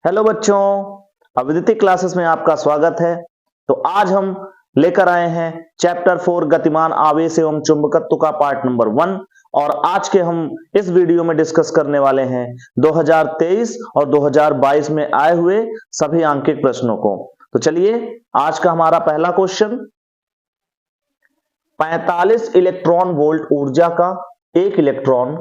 Hello बच्चों, अविदिति classes में आपका स्वागत है। तो आज हम लेकर आए हैं चैप्टर 4 गतिमान आवेश एवं चुंबकत्व का पार्ट नंबर 1। और आज के हम इस वीडियो में डिस्कस करने वाले हैं 2023 और 2022 में आए हुए सभी आंकिक प्रश्नों को। तो चलिए, आज का हमारा पहला क्वेश्चन, 45 इलेक्ट्रॉन वोल्ट ऊर्जा का एक इलेक्ट्रॉन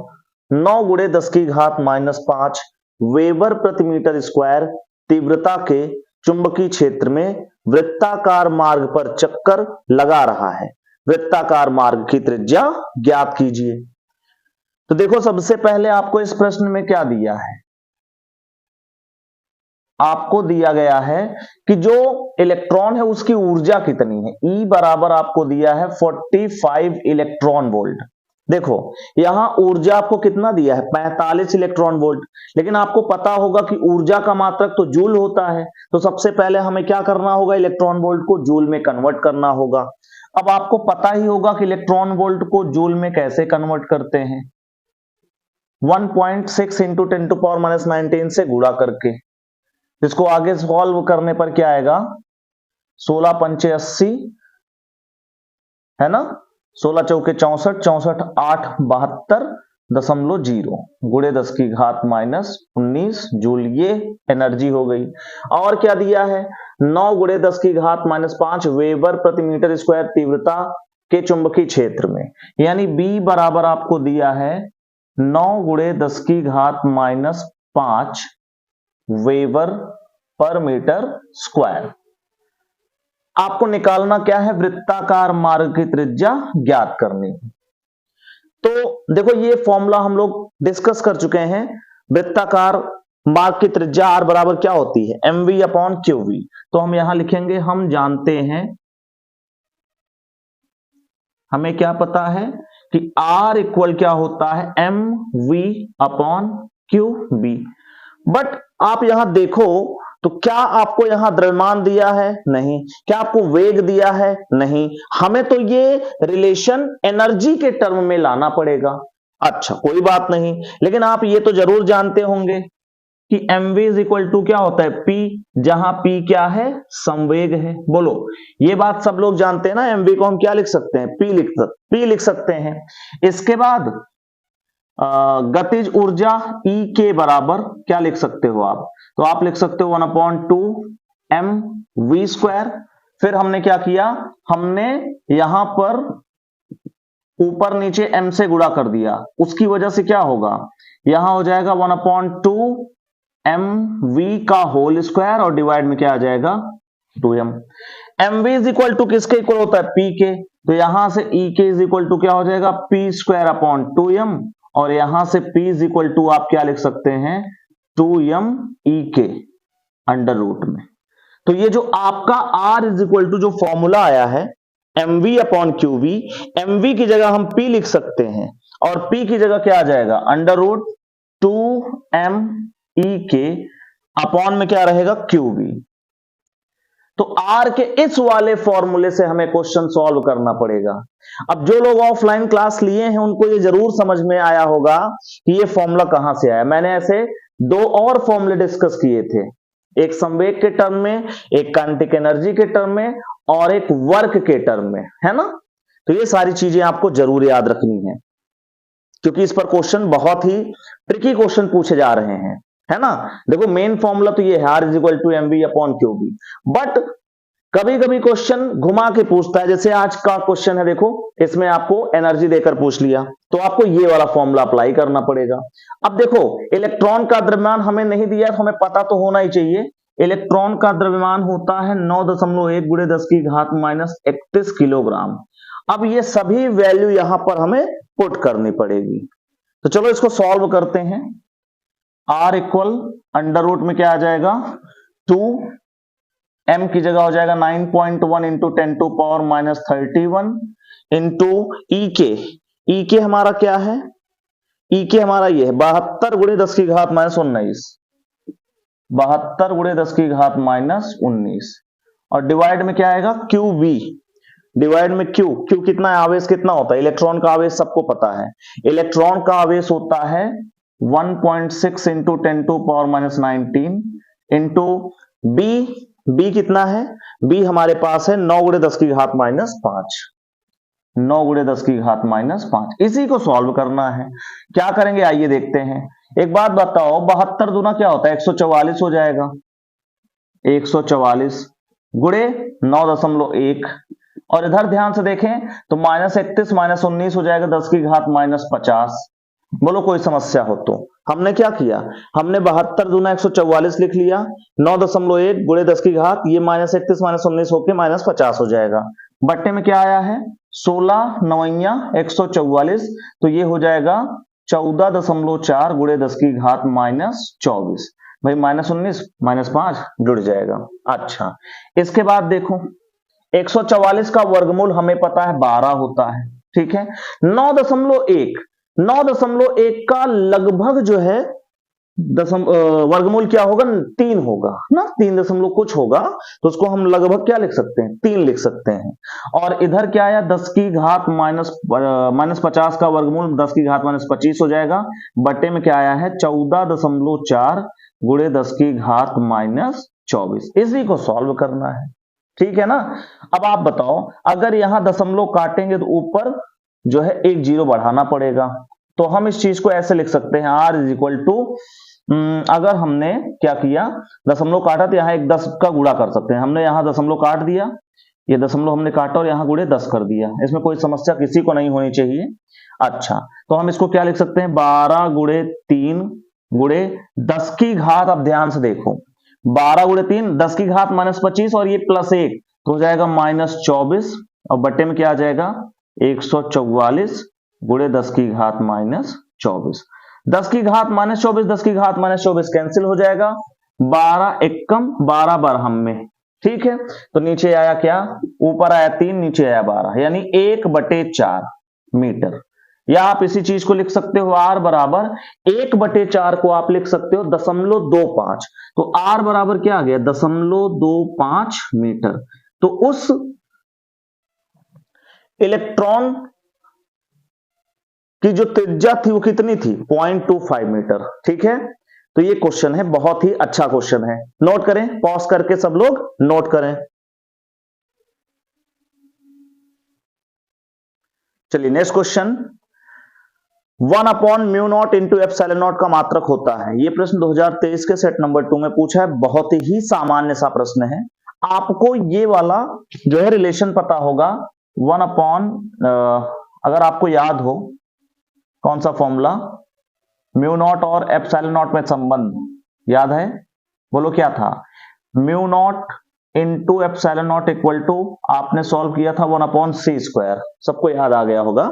9 गुणे 10 की घात -5 वेबर प्रति मीटर स्क्वायर तीव्रता के चुंबकीय क्षेत्र में वृत्ताकार मार्ग पर चक्कर लगा रहा है। वृत्ताकार मार्ग की त्रिज्या ज्ञात कीजिए। तो देखो, सबसे पहले आपको इस प्रश्न में क्या दिया है? आपको दिया गया है कि जो इलेक्ट्रॉन है उसकी ऊर्जा कितनी है। E बराबर आपको दिया है 45 इलेक्ट्रॉन वोल्ट। देखो, यहां ऊर्जा आपको कितना दिया है? 45 इलेक्ट्रॉन वोल्ट। लेकिन आपको पता होगा कि ऊर्जा का मात्रक तो जूल होता है। तो सबसे पहले हमें क्या करना होगा? इलेक्ट्रॉन वोल्ट को जूल में कन्वर्ट करना होगा। अब आपको पता ही होगा कि इलेक्ट्रॉन वोल्ट को जूल में कैसे कन्वर्ट करते हैं। 1.6 इंटू 10⁻⁻19 से गुणा करके। इसको आगे सॉल्व करने पर क्या आएगा? 16 पंचे 80 है ना, 16 चौके 64, 64 8 72.0 गुणे 10 की घात -19 जूल। ये एनर्जी हो गई। और क्या दिया है? 9 गुणे 10 की घात -5 वेबर प्रति मीटर स्क्वायर तीव्रता के चुंबकीय क्षेत्र में, यानी B बराबर आपको दिया है 9 गुणे 10 की घात -5 वेबर पर मीटर स्क्वायर। आपको निकालना क्या है? वृत्ताकार मार्ग की त्रिज्या ज्ञात करनी। तो देखो, ये फॉर्मूला हम लोग डिस्कस कर चुके हैं। वृत्ताकार मार्ग की त्रिज्या R बराबर क्या होती है? mv upon qv। तो हम यहां लिखेंगे, हम जानते हैं, हमें क्या पता है कि R इक्वल क्या होता है? mv upon qv। बट आप यहां देखो तो क्या आपको यहां द्रव्यमान दिया है? नहीं। क्या आपको वेग दिया है? नहीं। हमें तो ये रिलेशन एनर्जी के टर्म में लाना पड़ेगा। अच्छा, कोई बात नहीं, लेकिन आप ये तो जरूर जानते होंगे कि mv इज इक्वल टू क्या होता है? p, जहां p क्या है? संवेग है। बोलो, ये बात सब लोग जानते हैं ना। mv को हम क्या लिख सकते हैं? p लिख सकते हैं। इसके बाद गतिज ऊर्जा E के बराबर क्या लिख सकते हो आप? तो आप लिख सकते हो 1/2 mv²। फिर हमने क्या किया? हमने यहां पर ऊपर नीचे m से गुणा कर दिया। उसकी वजह से क्या होगा? यहां हो जाएगा 1/2 mv का होल स्क्वायर और डिवाइड में क्या आ जाएगा? 2m। mv is equal to किसके इक्वल होता है? p के। तो यहां से E के इज इक्वल टू क्या हो जाएगा? p²/2m। और यहां से P इज इक्वल टू आप क्या लिख सकते हैं? 2m E के अंडर रूट में। तो ये जो आपका R इज इक्वल टू जो फॉर्मूला आया है mv अपॉन qv, mv की जगह हम P लिख सकते हैं और P की जगह क्या आ जाएगा? अंडर रूट 2m E के अपॉन में क्या रहेगा? qv। तो R के इस वाले फॉर्मूले से हमें क्वेश्चन सॉल्व करना पड़ेगा। अब जो लोग ऑफलाइन क्लास लिए हैं उनको ये जरूर समझ में आया होगा कि ये फॉर्मूला कहां से आया। मैंने ऐसे दो और फॉर्मूले डिस्कस किए थे, एक संवेग के टर्म में, एक काइनेटिक एनर्जी के टर्म में, और एक वर्क के टर्म में, है ना। तो ये सारी चीजें आपको जरूर याद रखनी है, क्योंकि इस पर क्वेश्चन बहुत ही ट्रिकी क्वेश्चन पूछे जा रहे हैं, है ना। देखो, मेन फॉर्मूला तो ये है R is equal to mv upon qv। But कभी कभी क्वेश्चन घुमा के पूछता है, जैसे आज का क्वेश्चन है, देखो इसमें आपको एनर्जी देकर पूछ लिया, तो आपको ये वाला फॉर्मूला अप्लाई करना पड़ेगा। अब देखो, इलेक्ट्रॉन का द्रव्यमान हमें नहीं दिया है, तो हमें पता तो होना ही चाहिए। इलेक्ट्रॉन का द्रव्यमान होता है 9.1 गुणे 10 की घात -31 किलोग्राम। अब ये सभी वैल्यू यहां पर हमें पुट करनी पड़ेगी। तो चलो इसको सॉल्व करते हैं। R इक्वल अंडर रूट में क्या आ जाएगा? 2m की जगह हो जाएगा 9.1 इंटू 10⁻31 इंटू E के हमारा क्या है? E के हमारा ये है 72 गुणे 10 की घात -19, 72 गुणे 10 की घात -19। और डिवाइड में क्या आएगा? qv। डिवाइड में q कितना है? आवेश कितना होता है? इलेक्ट्रॉन का आवेश सबको पता है। इलेक्ट्रॉन का आवेश होता है 1.6 इंटू 10⁻⁻19 इंटू बी कितना है, बी हमारे पास है 9 गुणे 10 की घात माइनस 5, 9 गुणे 10 की घात माइनस 5। इसी को सॉल्व करना है। क्या करेंगे आइए देखते हैं। एक बात बताओ, 72 दूना क्या होता है, 144 हो जाएगा। 144 गुणे 9.1, और इधर ध्यान से देखें तो -31 -19 हो जाएगा 10 की घात माइनस 50। बोलो कोई समस्या हो तो। हमने क्या किया, हमने 72 दूना 144 लिख लिया, 9.1 गुणे 10 की घात, ये -31 -19 होके -50 हो जाएगा। बट्टे में क्या आया है, 16 9 144, तो ये हो जाएगा 14.4 गुणे 10 की घात -24। भाई -19 -5 जुड़ जाएगा। अच्छा, इसके बाद देखो 144 का वर्गमूल हमें पता है 12 होता है, ठीक है। 9.1 का लगभग जो है वर्गमूल क्या होगा, 3 होगा ना, 3 दशमलव कुछ होगा, तो उसको हम लगभग क्या लिख सकते हैं, 3 लिख सकते हैं। और इधर क्या आया, 10 की घात माइनस 50 का वर्गमूल 10 की घात माइनस 25 हो जाएगा। बट्टे में क्या आया है, 14.4 गुणे 10 की घात माइनस 24। इसी को सॉल्व करना है, ठीक है ना। अब आप बताओ, अगर यहां दशमलव काटेंगे तो ऊपर जो है एक जीरो बढ़ाना पड़ेगा, तो हम इस चीज को ऐसे लिख सकते हैं, r इज इक्वल टू, अगर हमने क्या किया, दशमलव काटा तो यहां एक 10 का गुणा कर सकते हैं। हमने यहां दशमलव काट दिया, ये दशमलव हमने काटा और यहां गुणे 10 कर दिया, इसमें कोई समस्या किसी को नहीं होनी चाहिए। अच्छा, तो हम इसको क्या लिख सकते हैं, 12 गुणे 3 गुणे 10 की घात, अब ध्यान से देखो, 12 गुणे 3 10 की घात -25, और ये +1 तो हो जाएगा -24, और बट्टे में क्या आ जाएगा, 144 गुणे 10 की घात -24। 10 की घात -24 10 की घात -24 कैंसिल हो जाएगा, 12 एकम 12 बरहम में, ठीक है। तो नीचे आया क्या, ऊपर आया 3, नीचे आया 12, यानी 1/4 मीटर। या आप इसी चीज को लिख सकते हो, r बराबर 1/4 को आप लिख सकते हो 0.25, तो r बराबर क्या आ गया, 0.25 मीटर। तो उस इलेक्ट्रॉन की जो त्रिज्या थी वो कितनी थी, 0.25 मीटर, ठीक है। तो ये क्वेश्चन है, बहुत ही अच्छा क्वेश्चन है, नोट करें, पॉज करके सब लोग नोट करें। चलिए next question, 1/μ0 into epsilon naught का मात्रक होता है। ये प्रश्न 2023 के सेट नंबर 2 में पूछा है, बहुत ही सामान्य सा प्रश्न है। आपको ये वाला जो है रिलेशन पता होगा, 1 अगर आपको याद हो कौन सा फॉर्मूला, μ0 और एप्सिलॉन नॉट में संबंध याद है, बोलो क्या था, μ0 into epsilon naught equal to, आपने सॉल्व किया था 1/c², सबको याद आ गया होगा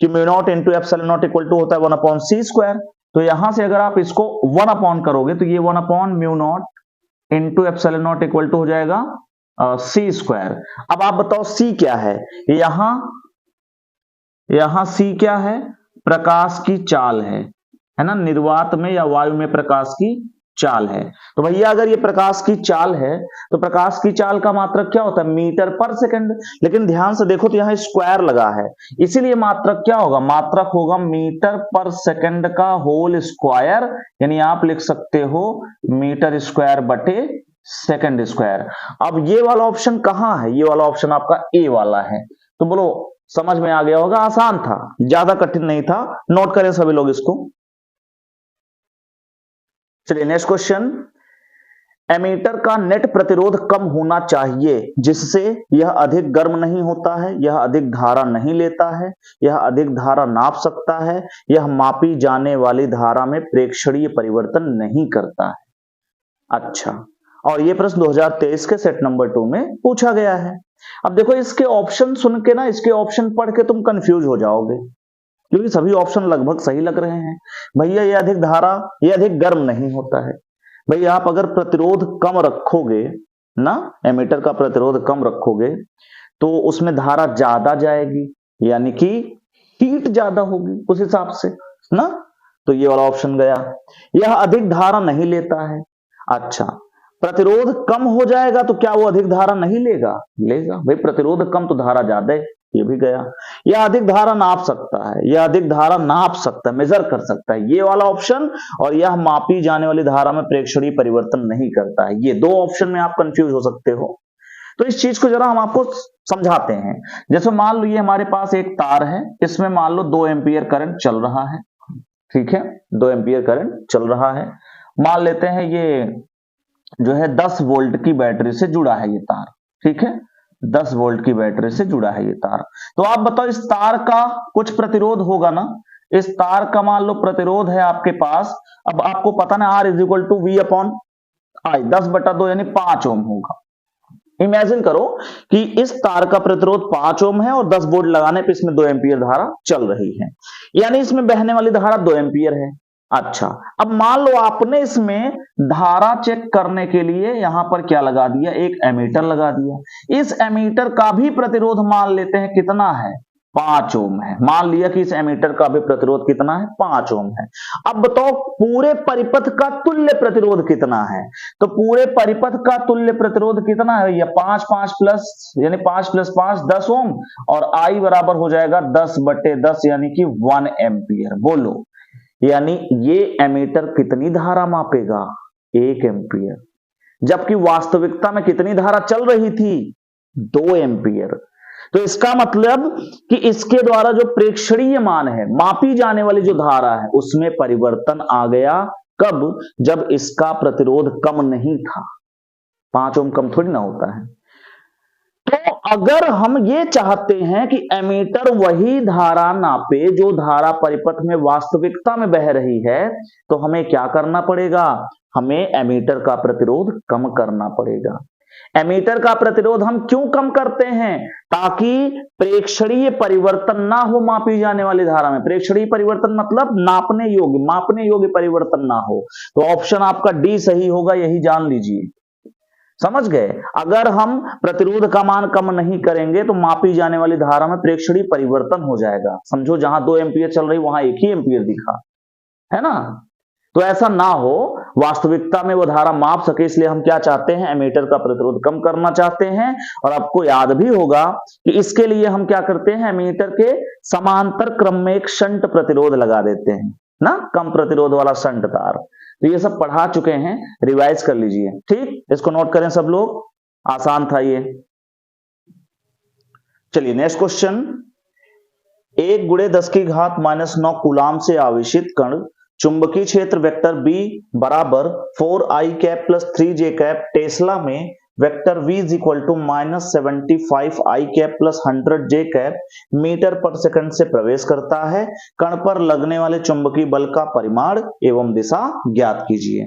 कि μ0 into epsilon naught equal to होता है 1/c²। तो यहां से अगर आप इसको 1 करोगे तो ये 1/μ0 into epsilon naught equal to हो जाएगा c²। अब आप बताओ c क्या है, यहां c क्या है, प्रकाश की चाल है ना, निर्वात में या वायु में प्रकाश की चाल है। तो भैया अगर ये प्रकाश की चाल है तो प्रकाश की चाल का मात्रक क्या होता है, मीटर पर सेकंड। लेकिन ध्यान से देखो तो यहाँ स्क्वायर लगा है, इसीलिए मात्रक क्या होगा, मात्रक होगा मीटर पर सेकंड का होल स्क्वायर, यानी आप लिख सकते हो मीटर स्क्वायर बटे सेकंड स्क्वायर। अब ये वाला ऑप्शन कहां है, ये वाला ऑप्शन आपका ए वाला है। तो बोलो समझ में आ गया होगा, आसान था, ज्यादा कठिन नहीं था, नोट करें सभी लोग इसको। चलिए नेक्स्ट क्वेश्चन, एमीटर का नेट प्रतिरोध कम होना चाहिए जिससे यह अधिक गर्म नहीं होता है, यह अधिक धारा नहीं लेता है, यह अधिक धारा नाप सकता है, यह मापी जाने वाली धारा में प्रेक्षणीय परिवर्तन नहीं करता है। अच्छा, और यह प्रश्न 2023 के सेट नंबर 2 में पूछा गया है। अब देखो इसके ऑप्शन सुन के ना, इसके ऑप्शन पढ़ के तुम कंफ्यूज हो जाओगे, क्योंकि सभी ऑप्शन लगभग सही लग रहे हैं। भैया ये अधिक धारा, ये अधिक गर्म नहीं होता है। भैया आप अगर प्रतिरोध कम रखोगे ना, एमीटर का प्रतिरोध कम रखोगे तो उसमें धारा ज्यादा जाएगी, यानी कि हीट ज्यादा होगी उस हिसाब से ना। तो ये वाला ऑप्शन गया। यह अधिक धारा नहीं लेता है। अच्छा, प्रतिरोध कम हो जाएगा तो क्या वो अधिक धारा नहीं लेगा, लेगा। भाई प्रतिरोध कम तो धारा ज्यादा है, ये भी गया। यह अधिक धारा नाप सकता है, यह अधिक धारा नाप सकता है, मेजर कर सकता है, ये वाला ऑप्शन। और यह मापी जाने वाली धारा में प्रेक्षणीय परिवर्तन नहीं करता है। ये दो ऑप्शन में आप कंफ्यूज हो सकते हो। तो इस चीज को जरा हम आपको समझाते हैं। जैसे मान लो ये हमारे पास एक तार है, इसमें मान लो 2 एम्पीयर करंट चल रहा है, ठीक है, 2 एम्पीयर करंट चल रहा है। मान लेते हैं ये जो है 10 वोल्ट की बैटरी से जुड़ा है ये तार, ठीक है, 10 वोल्ट की बैटरी से जुड़ा है ये तार। तो आप बताओ इस तार का कुछ प्रतिरोध होगा ना, इस तार का मान लो प्रतिरोध है आपके पास, अब आपको पता ना R is equal to V upon I, 10/2 यानी 5 ओम होगा। इमेजिन करो कि इस तार का प्रतिरोध 5 ओम है और 10 वोल्ट लगाने पे इसमें 2 एम्पीयर धारा चल रही है, यानी इसमें बहने वाली धारा 2 एम्पीयर है। अच्छा, अब मान लो आपने इसमें धारा चेक करने के लिए यहां पर क्या लगा दिया, एक एमीटर लगा दिया। इस एमीटर का भी प्रतिरोध मान लेते हैं कितना है, 5 ओम है। मान लिया कि इस एमीटर का भी प्रतिरोध कितना है, 5 ओम है। अब बताओ पूरे परिपथ का तुल्य प्रतिरोध कितना है। तो पूरे परिपथ का तुल्य प्रतिरोध कितना है, या 5 प्लस यानी 5 + 5 10 ओम, और I बराबर हो जाएगा 10/10 यानी कि 1 एम्पीयर। बोलो, यानी ये एमीटर कितनी धारा मापेगा, 1 एम्पीयर, जबकि वास्तविकता में कितनी धारा चल रही थी, 2 एम्पीयर। तो इसका मतलब कि इसके द्वारा जो प्रेक्षणीय मान है, मापी जाने वाली जो धारा है, उसमें परिवर्तन आ गया। कब, जब इसका प्रतिरोध कम नहीं था। 5 ओम कम थोड़ी ना होता है। तो अगर हम ये चाहते हैं कि एमीटर वही धारा नापे जो धारा परिपथ में वास्तविकता में बह रही है, तो हमें क्या करना पड़ेगा, हमें एमीटर का प्रतिरोध कम करना पड़ेगा। एमीटर का प्रतिरोध हम क्यों कम करते हैं, ताकि प्रेक्षणीय परिवर्तन ना हो मापी जाने वाली धारा में। प्रेक्षणीय परिवर्तन मतलब नापने योग्य, मापने योग्य परिवर्तन ना हो। तो ऑप्शन आपका डी सही होगा, यही जान लीजिए। समझ गए। अगर हम प्रतिरोध का मान कम नहीं करेंगे तो मापी जाने वाली धारा में प्रेक्षणीय परिवर्तन हो जाएगा। समझो जहां 2 एम्पीयर चल रही वहां 1 ही एम्पीयर दिखा, है ना। तो ऐसा ना हो, वास्तविकता में वो धारा माप सके, इसलिए हम क्या चाहते हैं, एमीटर का प्रतिरोध कम करना चाहते हैं। और आपको याद भी होगा कि इसके लिए हम क्या करते हैं, एमीटर के समांतर क्रम में एक शंट प्रतिरोध लगा देते हैं ना, कम प्रतिरोध वाला शंट तार। तो ये सब पढ़ा चुके हैं, रिवाइज कर लीजिए, ठीक। इसको नोट करें सब लोग, आसान था ये। चलिए नेक्स्ट क्वेश्चन। 1 × 10⁻⁻⁹ कूलाम से आवेशित कण चुंबकीय क्षेत्र वेक्टर B बराबर 4i cap plus 3j cap tesla में vector V is equal to -75i cap plus 100j cap metre पर सेकंड से प्रवेश करता है। कण पर लगने वाले चुंबकीय बल का परिमाण एवं दिशा ज्ञात कीजिए।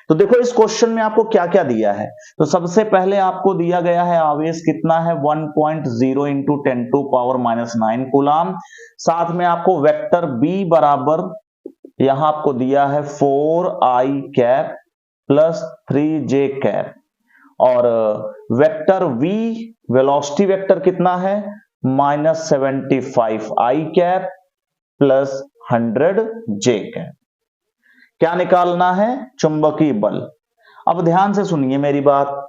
तो देखो इस क्वेश्चन में आपको क्या क्या दिया है। तो सबसे पहले आपको दिया गया है आवेश कितना है, 1.0 × 10⁻⁹ कूलाम। साथ में आपको वेक्टर B बराबर यहां आपको दिया है 4i cap plus 3j cap, और वेक्टर V वेलोसिटी वेक्टर कितना है, -75i cap plus 100j cap. क्या निकालना है, चुंबकीय बल। अब ध्यान से सुनिए मेरी बात,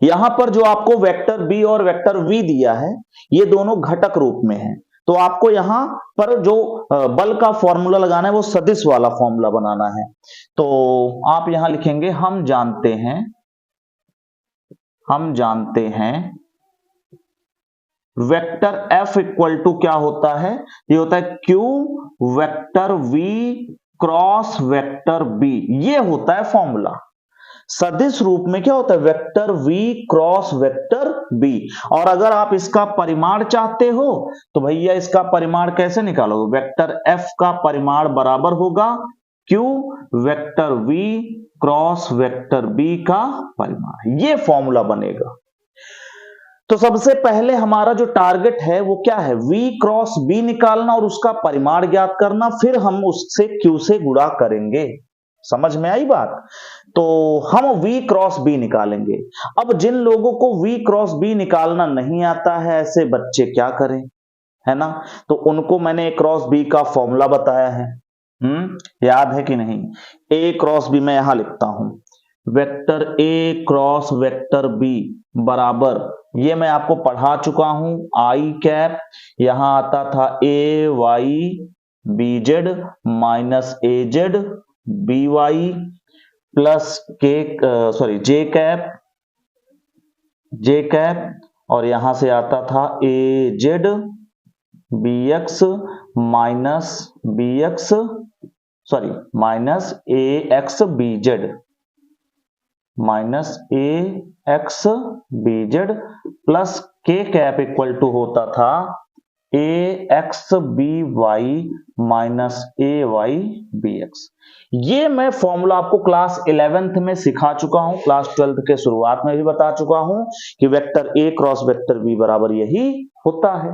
यहां पर जो आपको वेक्टर B और वेक्टर V दिया है, ये दोनों घटक रूप में है। तो आपको यहां पर जो बल का फॉर्मूला लगाना है वो सदिश वाला फॉर्मूला बनाना है। तो आप यहां लिखेंगे, हम जानते हैं वेक्टर F इक्वल टू क्या होता है, ये होता है Q vector V cross vector B, ये होता है फॉर्मूला। सदिश रूप में क्या होता है, vector V cross vector B। और अगर आप इसका परिमाण चाहते हो तो भैया इसका परिमाण कैसे निकालोगे, वेक्टर F का परिमाण बराबर होगा Q vector V cross vector B का परिमाण, ये फॉर्मूला बनेगा। तो सबसे पहले हमारा जो टारगेट है वो क्या है, V क्रॉस B निकालना और उसका परिमाण ज्ञात करना, फिर हम उससे Q से गुणा करेंगे। समझ में आई बात। तो हम V क्रॉस B निकालेंगे। अब जिन लोगों को V क्रॉस B निकालना नहीं आता है, ऐसे बच्चे क्या करें, है ना। तो उनको मैंने A क्रॉस B का फॉर्मूला बताया है, याद है कि नहीं। A क्रॉस B मैं यहां लिखता हूं, vector A cross vector B बराबर, ये मैं आपको पढ़ा चुका हूं, आई कैप यहां आता था ए वाई बी जेड माइनस ए जेड बी वाई प्लस के जे कैप और यहां से आता था ए Z B X minus A x B Z plus K cap equal to होता था ए एक्स बी वाई माइनस ए वाई बी एक्स। ये मैं फॉर्मूला आपको क्लास 11th में सिखा चुका हूं, क्लास 12th के शुरुआत में भी बता चुका हूं कि vector A cross vector B बराबर यही होता है।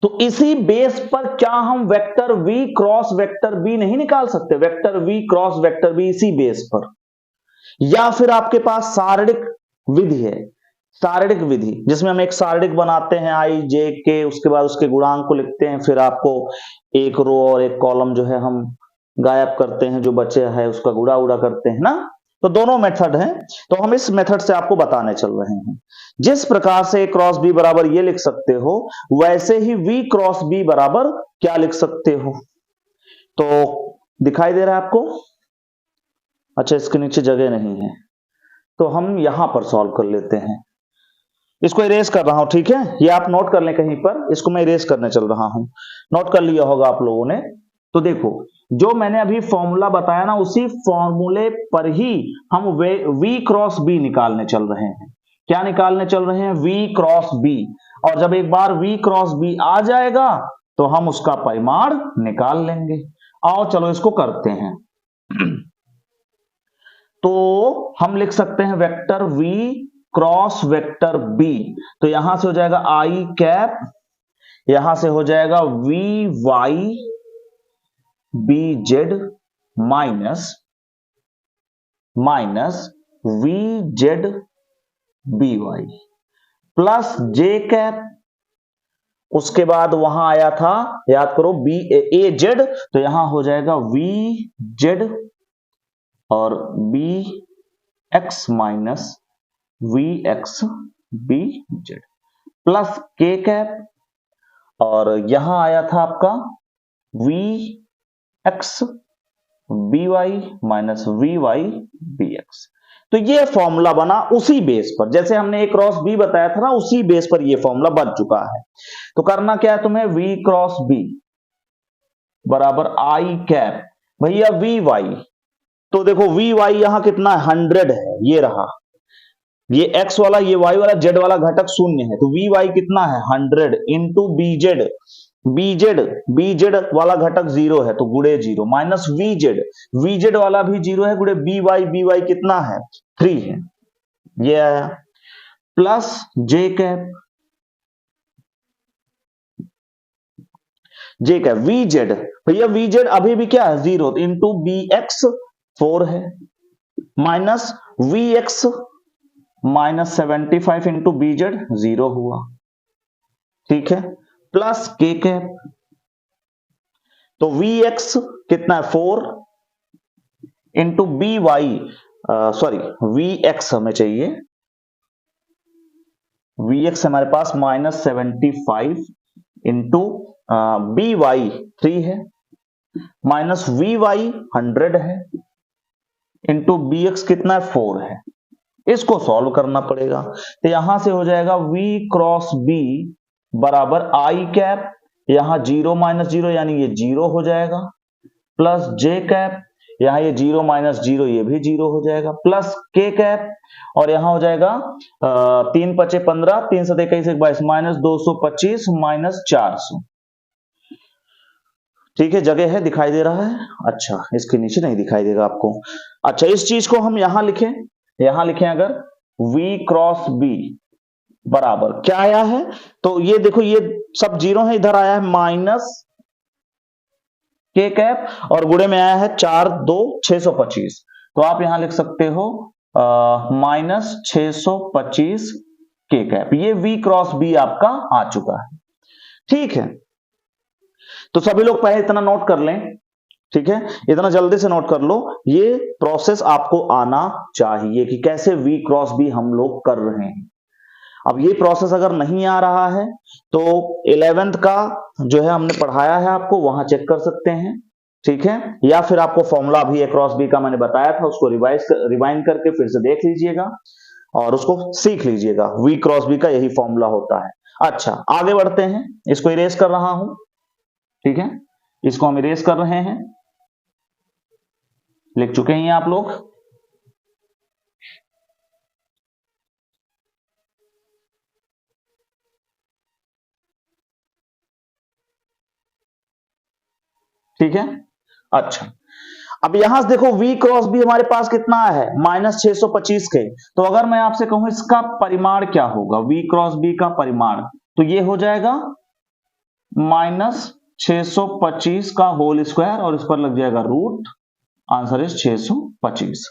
तो इसी बेस पर क्या हम vector v cross vector b नहीं निकाल सकते? Vector v cross vector b इसी बेस पर, या फिर आपके पास शारीरिक विधि है, शारीरिक विधि जिसमें हम एक शारीरिक बनाते हैं आई जे के, उसके बाद उसके गुणांक को लिखते हैं, फिर आपको एक रो और एक कॉलम जो है हम गायब करते हैं, जो बचे है उसका गुणा उड़ा करते हैं ना। तो दोनों मेथड हैं, तो हम इस मेथड से आपको बताने चल रहे हैं। जिस प्रकार से a क्रॉस b बराबर ये लिख सकते हो, वैसे ही v क्रॉस b बराबर क्या लिख सकते हो? तो दिखाई दे रहा है आपको? अच्छा, इसके नीचे जगह नहीं है, तो हम यहां पर सॉल्व कर लेते हैं। इसको इरेज कर रहा हूं, ठीक है? ये आप नोट कर लें कहीं पर, इसको मैं इरेज करने चल रहा हूं। नोट कर लिया होगा आप लोगों ने। तो देखो, जो मैंने अभी फॉर्मूला बताया ना, उसी फॉर्मूले पर ही हम v क्रॉस b निकालने चल रहे हैं। क्या निकालने चल रहे हैं? v cross b। और जब एक बार v क्रॉस b आ जाएगा तो हम उसका परिमाण निकाल लेंगे। आओ चलो इसको करते हैं। तो हम लिख सकते हैं vector v cross vector b, तो यहां से हो जाएगा आई कैप, यहां से हो जाएगा v Y B Z minus V Z B Y plus J cap, उसके बाद वहां आया था, याद करो, बी ए जेड, तो यहां हो जाएगा वी जेड और B X minus V X B Z plus K cap, और यहां आया था आपका V X B Y minus V Y B X. तो ये फॉर्मूला बना उसी बेस पर, जैसे हमने a क्रॉस b बताया था ना, उसी बेस पर ये फॉर्मूला बन चुका है। तो करना क्या है तुम्हें? v क्रॉस b बराबर आई कैप, भैया वी वाई, तो देखो वी वाई यहां कितना है? 100 है, ये रहा, ये x वाला, ये y वाला, z वाला घटक शून्य है, तो वी वाई कितना है? 100 इंटू बीजेड वाला घटक 0 है तो गुणे 0 माइनस वीजेड वाला भी 0 है, गुणे बी वाई कितना है? 3 है, ये आया, प्लस जे कैप वीजेड, भैया वीजेड अभी भी क्या है? 0 इंटू बी एक्स 4 है, minus V X minus 75 into B Z 0 हुआ, ठीक है, प्लस के कैप, तो वी एक्स कितना है? 4 into B Y, V X हमें चाहिए, वी एक्स हमारे पास माइनस 75 इंटू बी वाई 3 है, माइनस वी वाई 100 है, इंटू बी एक्स कितना है? 4 है। इसको सॉल्व करना पड़ेगा, तो यहां से हो जाएगा v क्रॉस b बराबर आई कैप, यहां 0 माइनस 0 यानी ये 0 हो जाएगा, प्लस जे कैप, यहां ये 0 माइनस 0 ये भी 0 हो जाएगा, प्लस के कैप, और यहां हो जाएगा 3 पचे 15, 3 7 21 22 माइनस 225 माइनस 400, ठीक है, जगह है, दिखाई दे रहा है? अच्छा, इसके नीचे नहीं दिखाई देगा आपको। अच्छा, इस चीज को हम यहां लिखें अगर v क्रॉस b बराबर क्या आया है, तो ये देखो, ये सब 0 है, इधर आया है माइनस के कैप और गुणे में आया है 4 2 625, तो आप यहां लिख सकते हो माइनस 625 के कैप, ये v क्रॉस b आपका आ चुका है, ठीक है। तो सभी लोग पहले इतना नोट कर लें ठीक है, इतना जल्दी से नोट कर लो, ये प्रोसेस आपको आना चाहिए कि कैसे V क्रॉस B हम लोग कर रहे हैं। अब ये प्रोसेस अगर नहीं आ रहा है तो 11th का जो है हमने पढ़ाया है आपको, वहां चेक कर सकते हैं, ठीक है, या फिर आपको फॉर्मूला भी A क्रॉस B का मैंने बताया था, उसको रिवाइंड करके फिर से देख लीजिएगा और उसको सीख लीजिएगा। V क्रॉस B का यही फॉर्मूला होता है। अच्छा, आगे बढ़ते हैं, इसको इरेज कर रहा हूं, ठीक है, इसको हम इरेज कर रहे हैं, लिख चुके हैं आप लोग। ठीक है, अच्छा, अब यहां से देखो V क्रॉस B हमारे पास कितना है, -625 के, तो अगर मैं आपसे कहूं इसका परिमाण क्या होगा, V क्रॉस B का परिमाण, तो ये हो जाएगा -625 का होल स्क्वायर और इस पर लग जाएगा रूट, आंसर इज 625।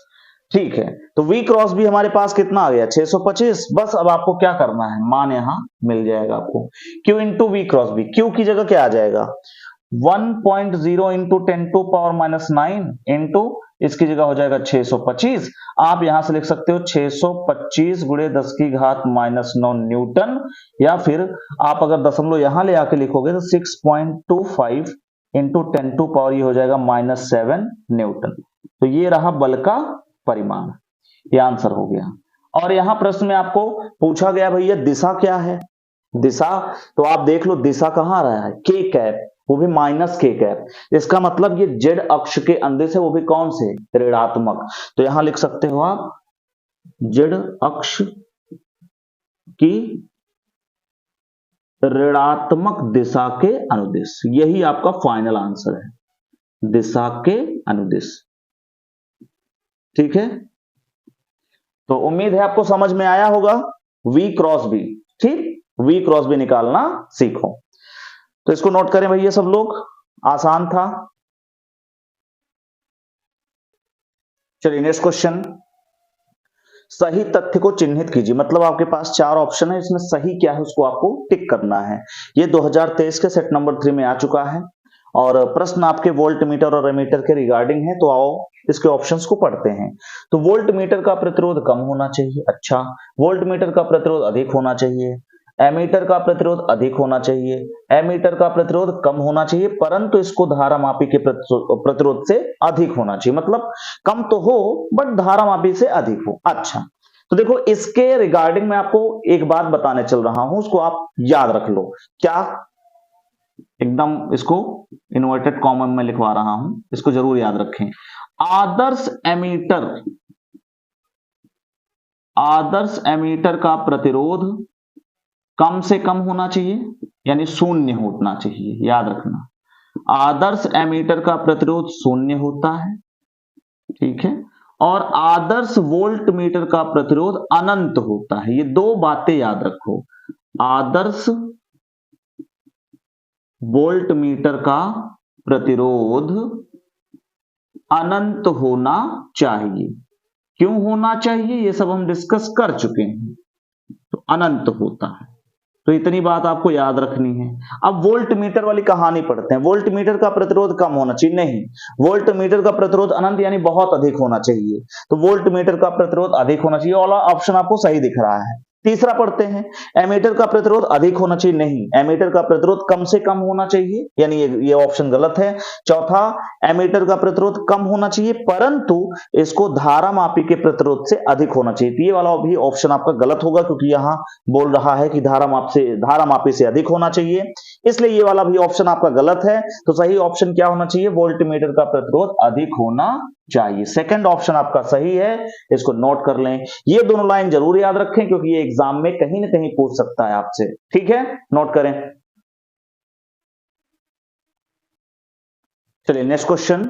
ठीक है, तो V क्रॉस B हमारे पास कितना आ गया, 625। बस अब आपको क्या करना है, मान यहां मिल जाएगा आपको, Q into V cross B, Q की जगह क्या आ जाएगा, 1.0 इंटू 10⁻⁹ इंटू इसकी जगह हो जाएगा 625। आप यहां से लिख सकते हो 625 गुणे 10⁻⁹ न्यूटन, या फिर आप अगर दशमलव यहां ले आके लिखोगे तो 6.25 इंटू 10⁻, ये हो जाएगा -7 न्यूटन। तो ये रहा बल का परिमाण, ये आंसर हो गया। और यहां प्रश्न में आपको पूछा गया भैया दिशा क्या है, दिशा, तो आप देख लो दिशा कहां रहा है, के कैप, वो भी -k कैप, इसका मतलब ये जेड अक्ष के अंदर से, वो भी कौन से, ऋणात्मक। तो यहां लिख सकते हो आप जेड अक्ष की ऋणात्मक दिशा के अनुदिश, यही आपका फाइनल आंसर है, दिशा के अनुदिश। ठीक है, तो उम्मीद है आपको समझ में आया होगा V क्रॉस B, ठीक, V क्रॉस B निकालना सीखो। तो इसको नोट करें भैया सब लोग, आसान था। चलिए नेक्स्ट क्वेश्चन, सही तथ्य को चिन्हित कीजिए, मतलब आपके पास 4 ऑप्शन है, इसमें सही क्या है उसको आपको टिक करना है। ये 2023 के सेट नंबर 3 में आ चुका है और प्रश्न आपके वोल्ट मीटर और एमीटर के रिगार्डिंग है। तो आओ इसके ऑप्शंस को पढ़ते हैं। तो वोल्ट मीटर का प्रतिरोध कम होना चाहिए, अच्छा, वोल्ट मीटर का प्रतिरोध अधिक होना चाहिए, एमीटर का प्रतिरोध अधिक होना चाहिए, एमीटर का प्रतिरोध कम होना चाहिए, परंतु इसको धारामापी के प्रतिरोध से अधिक होना चाहिए, मतलब कम तो हो बट धारामापी से अधिक हो। अच्छा, तो देखो इसके रिगार्डिंग मैं आपको एक बात बताने चल रहा हूं, उसको आप याद रख लो। क्या, एकदम इसको इन्वर्टेड कॉमा में लिखवा रहा हूं, इसको जरूर याद रखें। आदर्श एमीटर का प्रतिरोध कम से कम होना चाहिए, यानी शून्य होना चाहिए, याद रखना। आदर्श एमीटर का प्रतिरोध शून्य होता है, ठीक है, और आदर्श वोल्ट मीटर का प्रतिरोध अनंत होता है। ये 2 बातें याद रखो, आदर्श वोल्ट मीटर का प्रतिरोध अनंत होना चाहिए। क्यों होना चाहिए ये सब हम डिस्कस कर चुके हैं, तो अनंत होता है, तो इतनी बात आपको याद रखनी है। अब वोल्ट मीटर वाली कहानी पढ़ते हैं। वोल्ट मीटर का प्रतिरोध कम होना चाहिए, नहीं, वोल्ट मीटर का प्रतिरोध अनंत यानी बहुत अधिक होना चाहिए, तो वोल्ट मीटर का प्रतिरोध अधिक होना चाहिए, वाला ऑप्शन आपको सही दिख रहा है। तीसरा पढ़ते हैं, एमीटर का प्रतिरोध अधिक होना चाहिए, नहीं, एमीटर का प्रतिरोध कम से कम होना चाहिए, यानी ये ऑप्शन गलत है। चौथा, एमीटर का प्रतिरोध कम होना चाहिए परंतु इसको धारामापी के प्रतिरोध से अधिक होना चाहिए, तो ये वाला भी ऑप्शन आपका गलत होगा, क्योंकि यहां बोल रहा है कि धारामापी से अधिक होना चाहिए, इसलिए ये वाला भी ऑप्शन आपका गलत है। तो सही ऑप्शन क्या होना चाहिए, वोल्ट मीटर का प्रतिरोध अधिक होना चाहिए, सेकंड ऑप्शन आपका सही है, इसको नोट कर लें। ये दोनों लाइन जरूर याद रखें क्योंकि ये एग्जाम में कहीं ना कहीं पूछ सकता है आपसे, ठीक है, नोट करें। चलिए नेक्स्ट क्वेश्चन,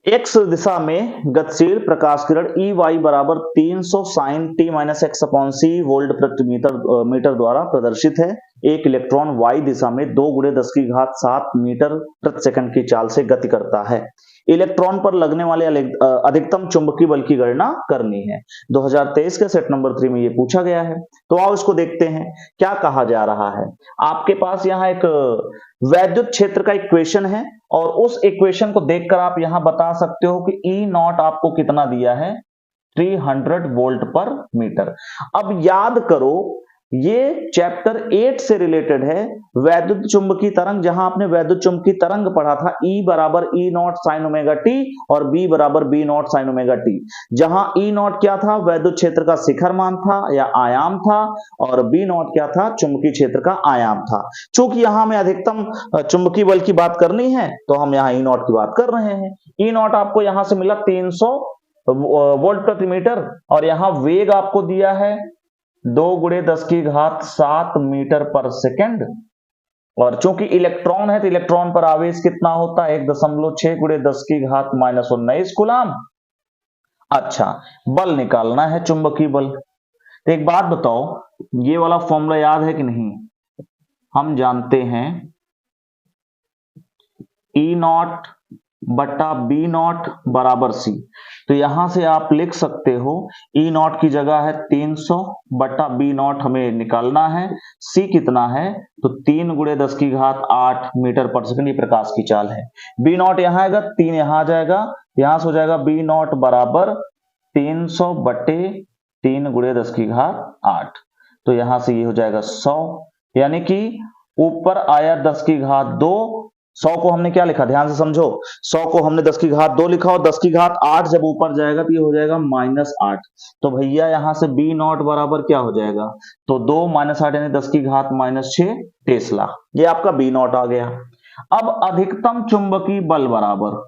x दिशा में गतिशील प्रकाश किरण EY बराबर 300 sin t-x/c वोल्ट प्रति मीटर द्वारा प्रदर्शित है। एक इलेक्ट्रॉन y दिशा में 2 × 10⁷ मीटर प्रति सेकंड की चाल से गति करता है। इलेक्ट्रॉन पर लगने वाले अधिकतम चुंबकीय बल की गणना करनी है। 2023 के सेट नंबर 3 में ये पूछा गया है। तो आओ इसको देखते हैं क्या कहा जा रहा है। आपके पास यहाँ एक वैद्युत क्षेत्र का इक्वेशन है और उस इक्वेशन को देखकर आप यहां बता सकते हो कि ई नॉट आपको कितना दिया है, 300 वोल्ट पर मीटर। अब याद करो ये चैप्टर 8 से रिलेटेड है, वैद्युत चुंबकीय तरंग, जहां आपने वैद्युत चुंबकीय तरंग पढ़ा था E बराबर E not sine omega T और B बराबर B not sine omega T, जहां E नॉट क्या था, वैद्युत क्षेत्र का शिखर मान था या आयाम था, और B नॉट क्या था, चुंबकीय क्षेत्र का आयाम था। चूंकि यहां हमें अधिकतम चुंबकीय बल की बात करनी है तो हम यहां E नॉट की बात कर रहे हैं। E नॉट आपको यहां से मिला 300 वोल्ट प्रति मीटर, और यहां वेग आपको दिया है 2 × 10⁷ मीटर पर सेकंड, और चूंकि इलेक्ट्रॉन है तो इलेक्ट्रॉन पर आवेश कितना होता है, 1.6 × 10⁻⁻⁹ कूलाम। अच्छा, बल निकालना है, चुंबकीय बल। तो एक बात बताओ, ये वाला फॉर्मूला याद है कि नहीं? हम जानते हैं E नॉट बटा बी नॉट बराबर सी, तो यहां से आप लिख सकते हो E नॉट की जगह है 300 बटा बी नॉट हमें निकालना है, सी कितना है, तो 3 × 10⁸ मीटर पर सेकंड, ये प्रकाश की चाल है। बी नॉट यहां आएगा, 3 यहां आ जाएगा, यहां से हो जाएगा बी नॉट बराबर 300 बटे 3 × 10⁸, तो यहां से ये हो जाएगा 100, यानी कि ऊपर आया 10⁻², 100 को हमने क्या लिखा, ध्यान से समझो, 100 को हमने 10⁻² लिखा और 10⁸ जब ऊपर जाएगा तो ये हो जाएगा -8, तो भैया यहां से बी नॉट बराबर क्या हो जाएगा, तो 2 - 8 यानी 10⁻⁻6 टेस्ला, ये आपका बी नॉट आ गया। अब अधिकतम चुंबकीय बल बराबर,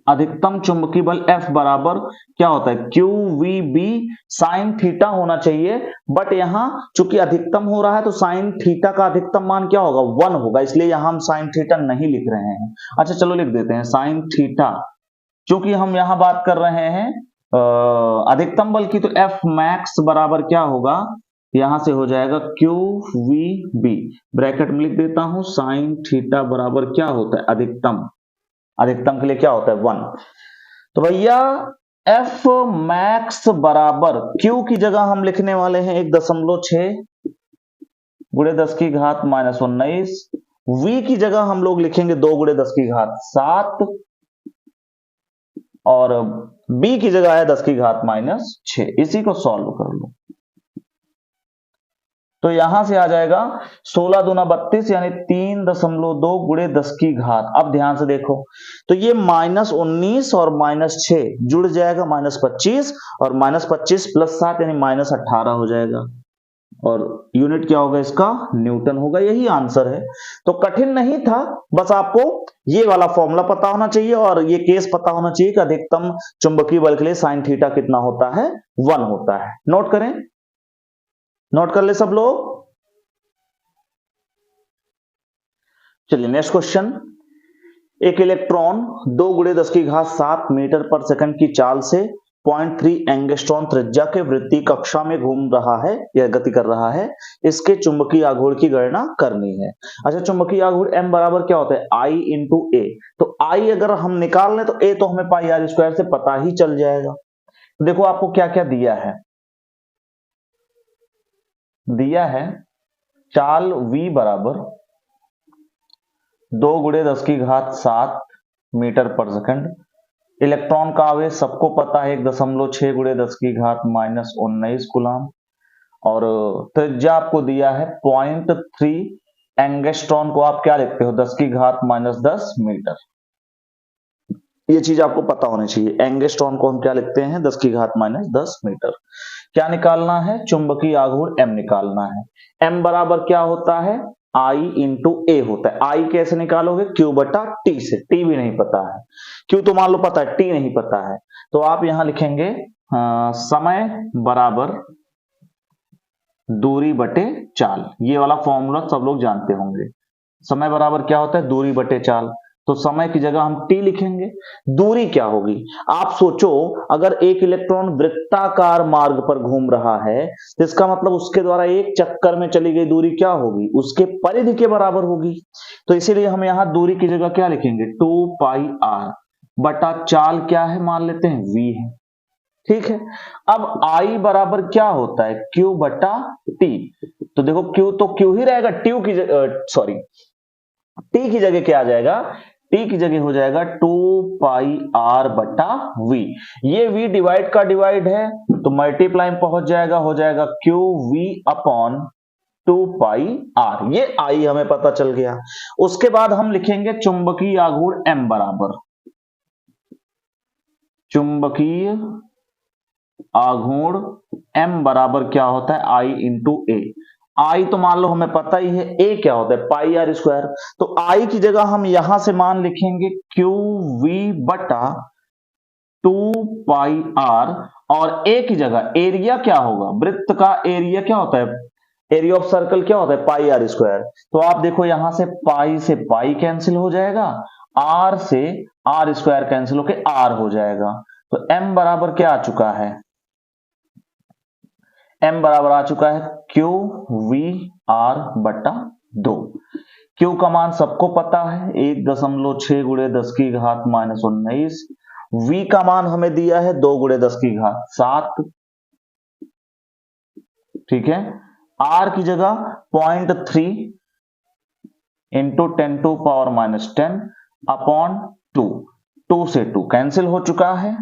अधिकतम चुंबकीय बल F बराबर क्या होता है, QVB साइन थीटा होना चाहिए, बट यहां चूंकि अधिकतम हो रहा है तो साइन थीटा का अधिकतम मान क्या होगा, 1 होगा, इसलिए यहां हम साइन थीटा नहीं लिख रहे हैं। अच्छा चलो लिख देते हैं साइन थीटा, चूंकि हम यहां बात कर रहे हैं अधिकतम बल की, तो F मैक्स बराबर क्या होगा, यहां से हो जाएगा QVB, ब्रैकेट में लिख देता हूं, साइन थीटा बराबर क्या होता है, अधिकतम, अधिकतम के लिए क्या होता है 1, तो भैया F मैक्स बराबर Q की जगह हम लिखने वाले हैं 1.6 × 10⁻⁻⁹, V की जगह हम लोग लिखेंगे 2 × 10⁷, और B की जगह है 10⁻⁻6, इसी को सॉल्व कर लो, तो यहां से आ जाएगा 16 दूना 32 यानी 3.2 × 10⁻। अब ध्यान से देखो, तो ये -19 और -6 जुड़ जाएगा -25, और -25 + 7 यानी -18 हो जाएगा, और यूनिट क्या होगा इसका, न्यूटन होगा। यही आंसर है, तो कठिन नहीं था, बस आपको ये वाला फॉर्मूला पता होना चाहिए और ये केस पता होना चाहिए कि अधिकतम चुंबकीय बल के लिए साइन थीटा कितना होता है, 1 होता है। नोट करें, नोट कर ले सब लोग। चलिए नेक्स्ट क्वेश्चन, एक इलेक्ट्रॉन 2 × 10⁷ मीटर पर सेकंड की चाल से 0.3 एंगस्ट्रॉन त्रिज्या के वृत्तीय कक्षा में घूम रहा है या गति कर रहा है, इसके चुंबकीय आघूर्ण की गणना करनी है। अच्छा, चुंबकीय आघूर्ण m बराबर क्या होता है, I × A, तो I अगर हम निकाल लें तो A तो हमें πr² से पता ही चल जाएगा। देखो आपको क्या क्या दिया है, दिया है चाल V बराबर 2 × 10⁷ मीटर पर सेकंड, इलेक्ट्रॉन का आवेश सबको पता है 1.6 × 10⁻⁻19 कूलाम, और त्रिज्या आपको दिया है 0.3 एंगस्ट्रॉन को आप क्या लिखते हो, 10⁻⁻10 मीटर, ये चीज आपको पता होनी चाहिए। एंगस्ट्रॉन को हम क्या लिखते हैं, 10⁻⁻10 मीटर। क्या निकालना है, चुंबकीय आघूर्ण m निकालना है। m बराबर क्या होता है, I × A होता है। I कैसे निकालोगे, Q बटा T से, T भी नहीं पता है, Q तो मान लो पता है, T नहीं पता है, तो आप यहां लिखेंगे समय बराबर दूरी बटे चाल, ये वाला फॉर्मूला सब लोग जानते होंगे। समय बराबर क्या होता है, दूरी बटे चाल, तो समय की जगह हम t लिखेंगे। दूरी क्या होगी, आप सोचो, अगर एक इलेक्ट्रॉन वृत्ताकार मार्ग पर घूम रहा है तो इसका मतलब उसके द्वारा एक चक्कर में चली गई दूरी क्या होगी, उसके परिधि के बराबर होगी, तो इसीलिए हम यहां दूरी की जगह क्या लिखेंगे, 2πr बटा चाल क्या है, मान लेते हैं v है, ठीक है। अब I बराबर क्या होता है, Q बटा T। तो देखो Q तो Q ही रहेगा, T की जगह क्या आ जाएगा, T की जगह हो जाएगा 2 पाई R बटा V। ये V डिवाइड का डिवाइड है तो मल्टीप्लाई में पहुंच जाएगा, हो जाएगा QV अपॉन 2 पाई R। ये I हमें पता चल गया। उसके बाद हम लिखेंगे चुंबकीय आघूर्ण M बराबर, चुंबकीय आघूर्ण M बराबर क्या होता है, I इंटू ए। आई तो मान लो हमें पता ही है, ए क्या होता है, पाई आर स्क्वायर। तो आई की जगह हम यहां से मान लिखेंगे क्यू वी बटा 2 पाई आर, और ए की जगह एरिया क्या होगा, वृत्त का एरिया क्या होता है, एरिया ऑफ सर्कल क्या होता है, पाई आर स्क्वायर। तो आप देखो यहां से पाई कैंसिल हो जाएगा, आर से आर स्क्वायर कैंसिल होके आर हो जाएगा। तो एम बराबर क्या आ चुका है, एम बराबर आ चुका है क्यू वी आर बटा 2। क्यू का मान सबको पता है 1.6 गुणे 10 की घात -19। वी का मान हमें दिया है 2 गुणे 10 की घात 7। ठीक है। आर की जगह 0.3 इंटू 10 टू पावर -10 अपॉन 2। 2 से 2 कैंसिल हो चुका है,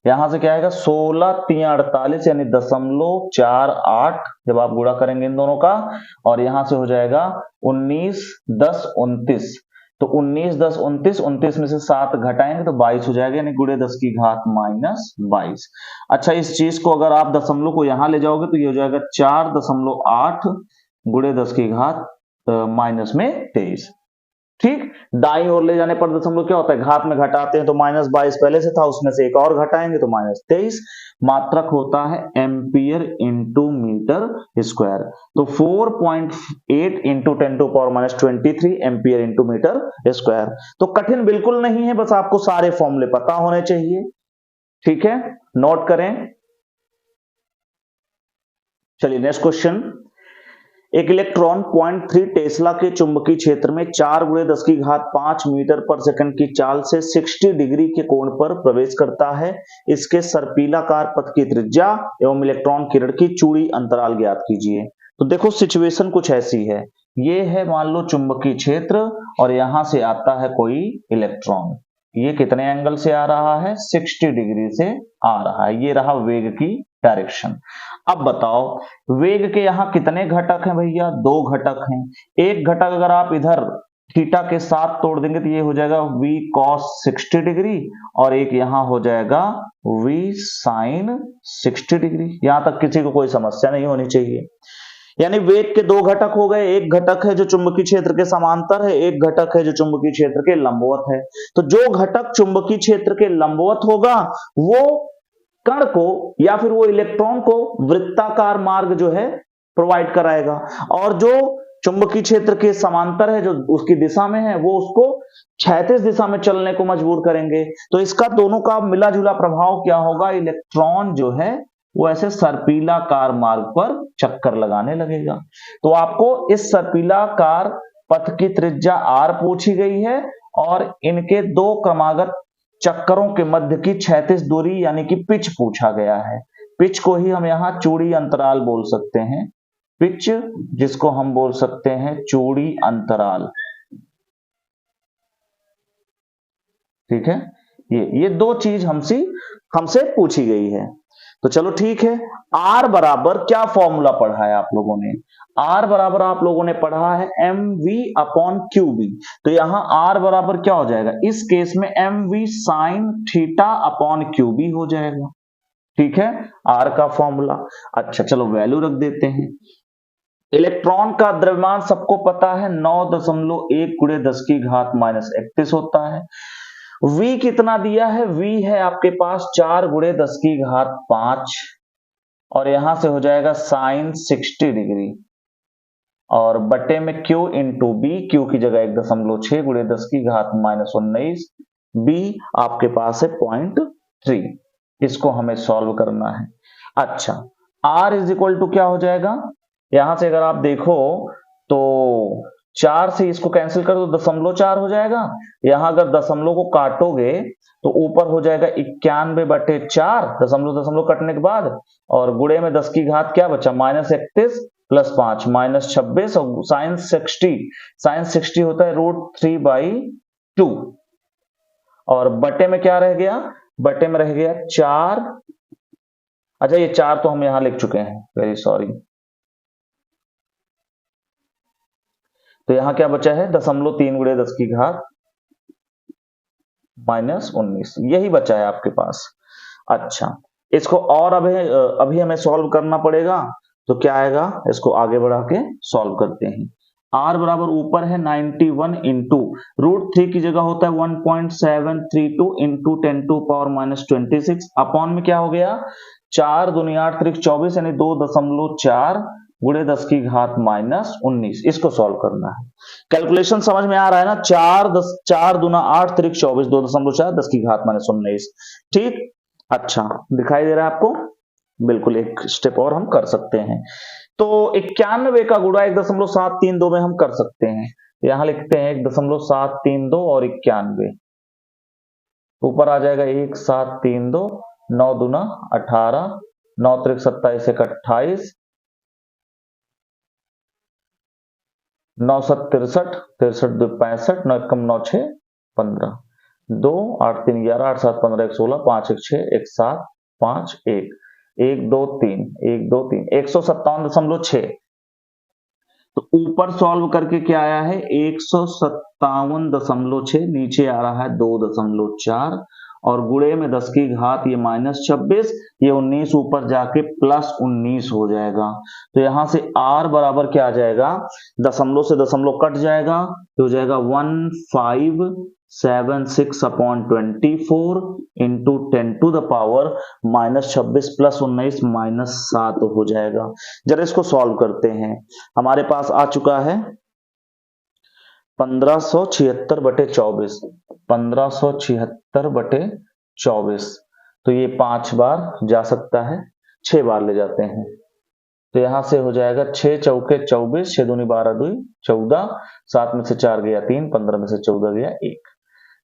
यहां से क्या आएगा 16 3 48 यानी 0.48 जब आप गुणा करेंगे इन दोनों का, और यहां से हो जाएगा 19 10 29। तो 19 10 29, 29 में से 7 घटाएंगे तो 22 हो जाएगा, यानी गुणे 10 की घात -22। अच्छा, इस चीज को अगर आप दशमलव को यहां ले जाओगे तो ये हो जाएगा 4.8 गुणे 10 की घात -23। ठीक। दाईं ओर ले जाने पर दशमलव क्या होता है, घात में घटाते हैं तो -22 पहले से था, उसमें से एक और घटाएंगे तो -23। मात्रक होता है एम्पियर इंटू मीटर स्क्वायर। तो 4.8 into 10 to power -23 ampere into metre square. तो कठिन बिल्कुल नहीं है, बस आपको सारे फॉर्मूले पता होने चाहिए। ठीक है, नोट करें। चलिए नेक्स्ट क्वेश्चन। एक इलेक्ट्रॉन 0.3 टेस्ला के चुंबकीय क्षेत्र में 4 गुणे 10 की घात 5 मीटर पर सेकंड की चाल से 60 डिग्री के कोण पर प्रवेश करता है। इसके सर्पिलाकार पथ की त्रिज्या एवं इलेक्ट्रॉन किरण की चूड़ी अंतराल ज्ञात कीजिए। तो देखो सिचुएशन कुछ ऐसी है, ये है मान लो चुंबकीय क्षेत्र और यहां से आता है कोई इलेक्ट्रॉन। ये कितने एंगल से आ रहा है, 60 डिग्री से आ रहा है। ये रहा वेग की डायरेक्शन। अब बताओ वेग के यहां कितने घटक हैं भैया, 2 घटक हैं। एक घटक अगर आप इधर थीटा के साथ तोड़ देंगे तो ये हो जाएगा v cos 60 डिग्री, और एक यहां हो जाएगा v sin 60 डिग्री। यहां तक किसी को कोई समस्या नहीं होनी चाहिए। यानी वेग के 2 घटक हो गए, एक घटक है जो चुंबकीय क्षेत्र के समांतर है, एक घटक है जो चुंबकीय क्षेत्र के लंबवत है। तो जो घटक चुंबकीय क्षेत्र के लंबवत होगा वो कण को या फिर वो इलेक्ट्रॉन को वृत्ताकार मार्ग जो है प्रोवाइड कराएगा, और जो चुंबकीय क्षेत्र के समांतर है जो उसकी दिशा में है वो उसको क्षैतिज दिशा में चलने को मजबूर करेंगे। तो इसका दोनों का मिला जुला प्रभाव क्या होगा, इलेक्ट्रॉन जो है वो ऐसे सर्पिलाकार मार्ग पर चक्कर लगाने लगेगा। तो आपको इस सर्पिलाकार पथ की त्रिज्या r पूछी गई है और इनके 2 क्रमागत चक्करों के मध्य की क्षैतिज दूरी यानी कि पिच पूछा गया है। पिच को ही हम यहां चूड़ी अंतराल बोल सकते हैं, पिच जिसको हम बोल सकते हैं चूड़ी अंतराल। ठीक है, ये 2 चीज हमसे पूछी गई है। तो चलो ठीक है, R बराबर क्या फॉर्मूला पढ़ा है आप लोगों ने, R बराबर आप लोगों ने पढ़ा है mv अपॉन QB। तो यहां R बराबर क्या हो जाएगा, इस केस में mv sine theta upon QB हो जाएगा। ठीक है, R का फॉर्मूला। अच्छा चलो वैल्यू रख देते हैं। इलेक्ट्रॉन का द्रव्यमान सबको पता है 9.1 गुणे 10 की घात -31 होता है। V कितना दिया है, V है आपके पास 4 गुणे 10 की घात 5, और यहां से हो जाएगा साइन 60 डिग्री, और बटे में Q इंटू बी, Q की जगह 1.6 गुणे 10 की घात -19, B आपके पास है 0.3। इसको हमें सॉल्व करना है। अच्छा, R इज इक्वल टू क्या हो जाएगा, यहां से अगर आप देखो तो 4 से इसको कैंसिल कर दो, 0.4 हो जाएगा। यहां अगर दशमलव को काटोगे तो ऊपर हो जाएगा 91/4, दशमलव दशमलव कटने के बाद, और गुणे में 10 की घात क्या बचा, -31 + 5 -26, और साइन 60 होता है √3/2, और बटे में क्या रह गया, बटे में रह गया 4। अच्छा ये 4 तो हम यहां लिख चुके हैं, वेरी सॉरी। तो यहां क्या बचा है, 0.3 × 10 की घात -19, यही बचा है आपके पास। अच्छा इसको और अभी हमें सॉल्व करना पड़ेगा, तो क्या आएगा, इसको आगे बढ़ा के सॉल्व करते हैं। r बराबर ऊपर है 91 इंटू √3 की जगह होता है 1.732 इंटू 10⁻26, अपॉन में क्या हो गया, 4 दूनी 8 त्रिक 24 यानी 2.4 गुणे 10 की घात -19। इसको सॉल्व करना है। कैलकुलेशन समझ में आ रहा है ना, 4 दूना 8 त्रिक 24, 2.4 10 की घात -19, ठीक। अच्छा दिखाई दे रहा है आपको, बिल्कुल एक स्टेप और हम कर सकते हैं। तो 91 का गुणा 1.732 में हम कर सकते हैं। यहां लिखते हैं 1.732 और 91, ऊपर आ जाएगा 1732, 9 दूना 18, 9 त्रिक 27, 28, 9 7 63, 63 2 65, 9 1 9 6 15, 2 8 3 11, 8 7 15, 1 16, 5 1 6, 1 7 5 1, 1 2 3, 1 2 3, 157.6। तो ऊपर सॉल्व करके क्या आया है, 157.6, नीचे आ रहा है 2.4, और गुणे में 10 की घात ये -26, ये 19 ऊपर जाके +19 हो जाएगा। तो यहां से r बराबर क्या आ जाएगा, दशमलव से दशमलव कट जाएगा, तो हो जाएगा 1576/24 इंटू 10⁻26 + 19 -7 हो जाएगा। जरा इसको सॉल्व करते हैं। हमारे पास आ चुका है 1576/24, 1576/24, तो ये 5 बार जा सकता है, 6 बार ले जाते हैं, तो यहां से हो जाएगा 6 चौके 24, 6 दूनी 12 2 14, 7 में से 4 गया 3, 15 में से 14 गया 1,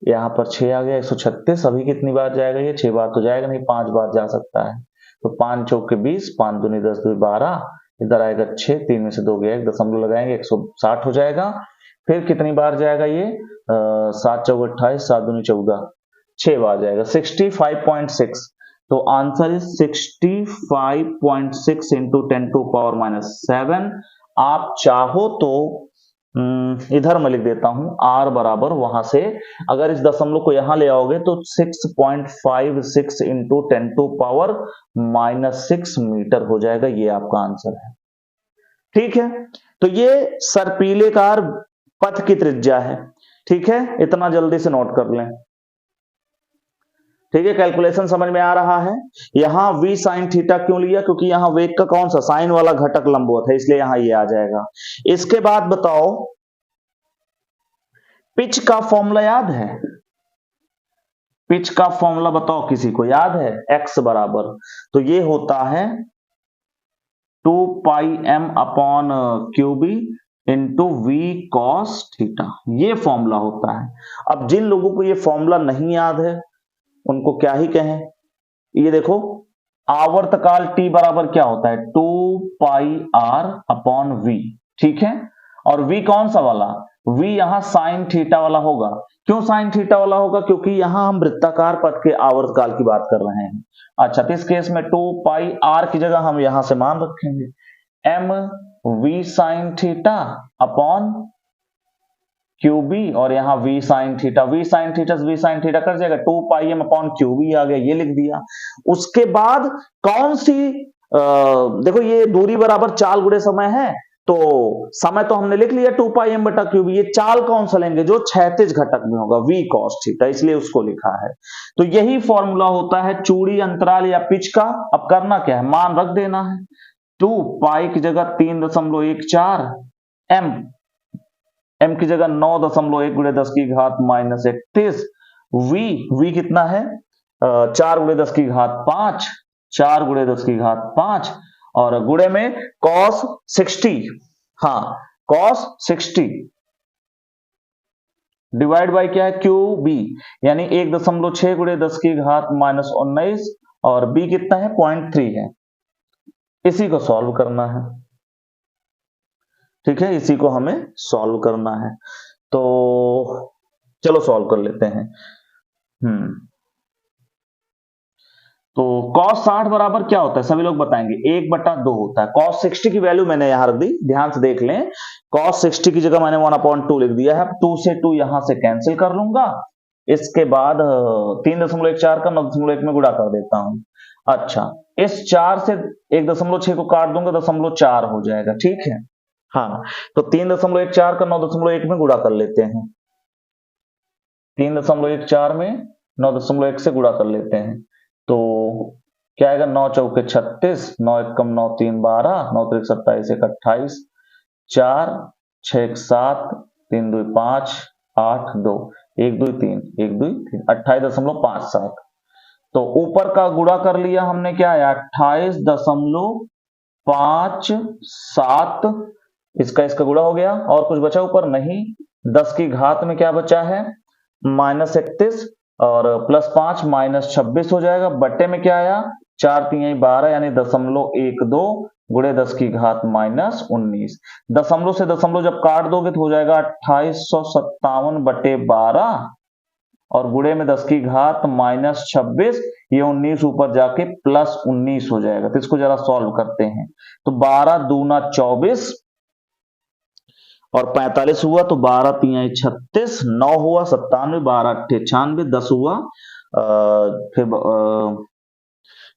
यहाँ पर 6 आ गया 136। अभी कितनी बार जाएगा, ये 6 बार तो जाएगा नहीं, 5 बार जा सकता है। तो 5 चौके 20, 5 दूनी 10 2 12, इधर आएगा 6, 3 में से 2 गया 1, दशमलव लगाएंगे 160 हो जाएगा। फिर कितनी बार जाएगा ये, 7 चौके 28, 7 दूनी 14, 6 बार जाएगा, 65.6। तो आंसर इज 65.6 इंटू 10⁻7। आप चाहो तो इधर मैं लिख देता हूं, r बराबर वहां से अगर इस दशमलव को यहां ले आओगे तो 6.56 इंटू 10⁻6 मीटर हो जाएगा, ये आपका आंसर है, ठीक है। तो ये सर्पीलेकार पथ की त्रिज्या है, ठीक है, इतना जल्दी से नोट कर लें, ठीक है। कैलकुलेशन समझ में आ रहा है। यहां v sin थीटा क्यों लिया, क्योंकि यहां वेग का कौन सा साइन वाला घटक लंबवत है, इसलिए यहां ये आ जाएगा। इसके बाद बताओ पिच का फॉर्मूला याद है, पिच का फॉर्मूला बताओ किसी को याद है, x बराबर, तो ये होता है 2πm/QB into v cos theta, ये फॉर्मूला होता है। अब जिन लोगों को ये फॉर्मूला नहीं याद है उनको क्या ही कहें, ये देखो आवर्तकाल t बराबर क्या होता है, 2πr/v, ठीक है। और v कौन सा वाला, v यहां साइन थीटा वाला होगा। क्यों साइन थीटा वाला होगा, क्योंकि यहां हम वृत्ताकार पथ के आवर्तकाल की बात कर रहे हैं। अच्छा तो इस केस में 2πr की जगह हम यहां से मान रखेंगे m v sin theta upon QB, और यहाँ v sin theta, v sin theta cut जाएगा, 2πm/QB आ गया, ये लिख दिया। उसके बाद कौन सी देखो ये दूरी बराबर चाल गुणे समय है, तो समय तो हमने लिख लिया 2πm/QB, ये चाल कौन सा लेंगे, जो क्षैतिज घटक में होगा, v cos थीटा, इसलिए उसको लिखा है। तो यही फॉर्मूला होता है चूड़ी अंतराल या पिच का। अब करना क्या है, मान रख देना है, 2π की जगह 3.14, m की जगह 9.1 गुणे 10 की घात -31, v कितना है 4 गुणे 10 की घात 5, 4 गुणे 10 की घात 5, और गुणे में cos 60, हाँ cos 60 डिवाइड बाई क्या है, क्यू बी, यानी 1.6 गुणे 10 की घात -19 और बी कितना है 0.3 है। इसी को सॉल्व करना है, ठीक है, इसी को हमें सॉल्व करना है। तो चलो सॉल्व कर लेते हैं। तो cos 60 बराबर क्या होता है, सभी लोग बताएंगे, 1/2 होता है। cos 60 की वैल्यू मैंने यहां रख दी, ध्यान से देख लें। cos 60 की जगह मैंने 1/2 लिख दिया है। 2 से 2 यहां से कैंसिल कर लूंगा। इसके बाद 3.14 का 9.1 में गुणा कर देता हूं। अच्छा, इस 4 से 1.6 को काट दूंगा, 0.4 हो जाएगा, ठीक है। हाँ, तो 3.14 का 9.1 में गुणा कर लेते हैं। 3.14 में 9.1 से गुणा कर लेते हैं, तो क्या आएगा, 9 चौके 36, 9 एकम 9 3 12, 9 त्रिक 27, 1 28, 4 6 7, 3 2 5, 8 2, 1 2 3, 1 2 3, 28.57। तो ऊपर का गुणा कर लिया हमने, क्या आया 28.57, इसका गुणा हो गया। और कुछ बचा ऊपर नहीं, 10 की घात में क्या बचा है -31 और +5 -26 हो जाएगा। बट्टे में क्या आया 4 3 12, यानी 0.12 गुणे 10 की घात -19। दशमलव से दशमलव जब काट दोगे तो हो जाएगा 2857/12 और गुणे में 10 की घात -26, ये 19 ऊपर जाके +19 हो जाएगा। तो इसको जरा सॉल्व करते हैं। तो 12 दूना 24 और 45 हुआ, तो 12 3 36, 9 हुआ 97, 12 8 96, 10 हुआ फिर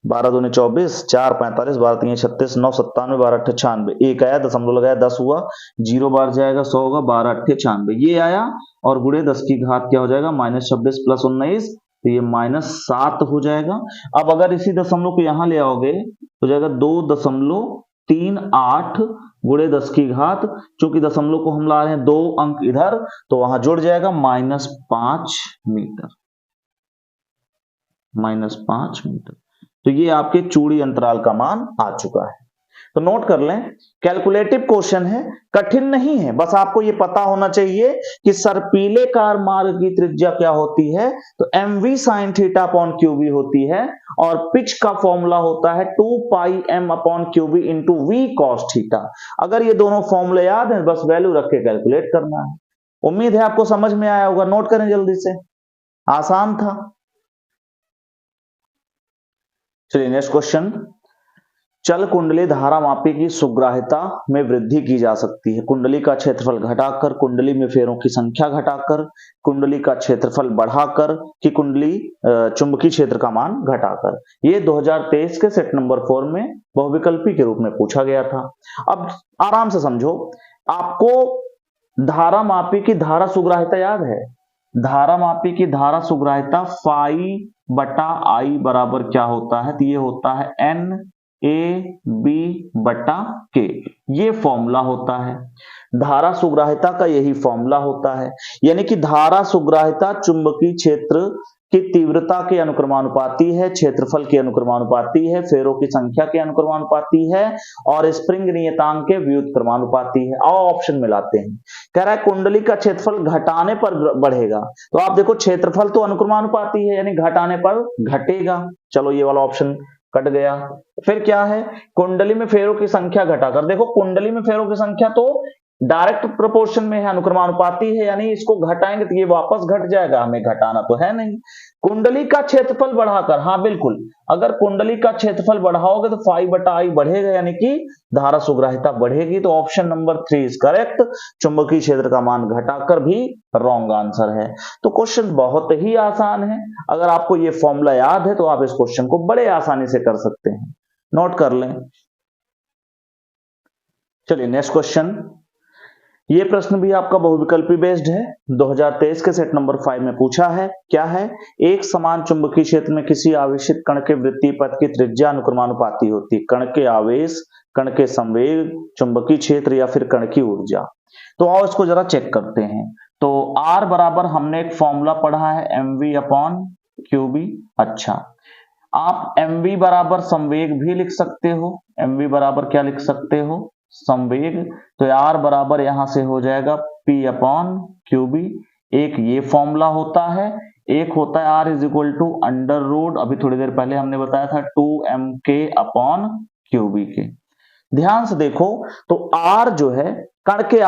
12 दूनी 24, 4 45, 12 3 36, 9 97, 12 8 96, एक आया, दशमलव लगाया 10 हुआ, 0 बार जाएगा 100 होगा, 12 8 96, ये आया। और गुणे 10 की घात क्या हो जाएगा -26 + 19, तो ये -7 हो जाएगा। अब अगर इसी दशमलव को यहां ले आओगे तो जाएगा 2.38 गुणे 10 की घात, चूंकि दशमलव को हम ला रहे हैं 2 अंक इधर, तो वहां जुड़ जाएगा -5 मीटर, -5 मीटर। तो ये आपके चूड़ी अंतराल का मान आ चुका है। तो नोट कर लें, कैलकुलेटिव क्वेश्चन है, कठिन नहीं है, बस आपको ये पता होना चाहिए कि सर्पिलेकार मार्ग की त्रिज्या क्या होती है, तो mv sin theta upon Q B होती है, और पिच का फॉर्मूला होता है 2πm upon Q B into V cos theta. अगर ये दोनों फॉर्मूले याद है, बस वैल्यू रख के कैलकुलेट करना है। उम्मीद है आपको समझ में आया होगा, नोट करें जल्दी से, आसान था। चलिए नेक्स्ट क्वेश्चन, चल कुंडली धारा मापी की सुग्राह्यता में वृद्धि की जा सकती है। कुंडली का क्षेत्रफल घटाकर, कुंडली में फेरों की संख्या घटाकर, कुंडली का क्षेत्रफल बढ़ाकर, कि कुंडली चुंबकीय क्षेत्र का मान घटाकर। ये 2023 के सेट नंबर 4 में बहुविकल्पी के रूप में पूछा गया था। अब आराम से समझो, आपको धारा मापी की धारा सुग्राह्यता याद है। धारा मापी की धारा सुग्राह्यता φ/I बराबर क्या होता है, तो ये होता है NaB/K, ये फॉर्मूला होता है। धारा सुग्राह्यता का यही फॉर्मूला होता है, यानी कि धारा सुग्राह्यता चुंबकीय क्षेत्र की तीव्रता के अनुक्रमानुपाती है, क्षेत्रफल के अनुक्रमानुपाती है, फेरों की संख्या के अनुक्रमानुपाती है, और स्प्रिंग नियतांक के व्युत्क्रमानुपाती है। और ऑप्शन मिलाते हैं, कह रहा है कुंडली का क्षेत्रफल घटाने पर बढ़ेगा, तो आप देखो क्षेत्रफल तो अनुक्रमानुपाती है, यानी घटाने पर घटेगा। चलो ये वाला ऑप्शन कट गया। फिर क्या है, कुंडली में फेरों की संख्या घटाकर, देखो कुंडली में फेरों की संख्या तो डायरेक्ट प्रोपोर्शन में है, अनुक्रमानुपाती है, यानी इसको घटाएंगे तो ये वापस घट जाएगा, हमें घटाना तो है नहीं। कुंडली का क्षेत्रफल बढ़ाकर, हाँ बिल्कुल, अगर कुंडली का क्षेत्रफल बढ़ाओगे तो φ/I बढ़ेगा, यानी कि धारा सुग्राह्यता बढ़ेगी। तो ऑप्शन नंबर 3 इज करेक्ट, चुंबकीय क्षेत्र का मान घटाकर भी रॉन्ग आंसर है। तो क्वेश्चन बहुत ही आसान है, अगर आपको ये फॉर्मूला याद है तो आप इस क्वेश्चन को बड़े आसानी से कर सकते हैं, नोट कर लें। चलिए नेक्स्ट क्वेश्चन, ये प्रश्न भी आपका बहुविकल्पी बेस्ड है, 2023 के सेट नंबर 5 में पूछा है। क्या है, एक समान चुंबकीय क्षेत्र में किसी आवेशित कण के वृत्तीय पथ की त्रिज्या अनुक्रमानुपाती होती है। कण के आवेश, कण के संवेग, चुंबकीय क्षेत्र या फिर कण की ऊर्जा। तो आओ इसको जरा चेक करते हैं। तो R बराबर हमने एक फॉर्मूला पढ़ा है mv/qb। अच्छा, आप mv बराबर संवेग भी लिख सकते हो, mv बराबर क्या लिख सकते हो, संवेग। तो R बराबर यहां से हो जाएगा P/QB, एक ये फॉर्मूला होता है, एक होता है R is equal to under root, अभी थोड़ी देर पहले हमने बताया था 2mk अपॉन क्यूबी के। ध्यान से देखो तो R जो है कण के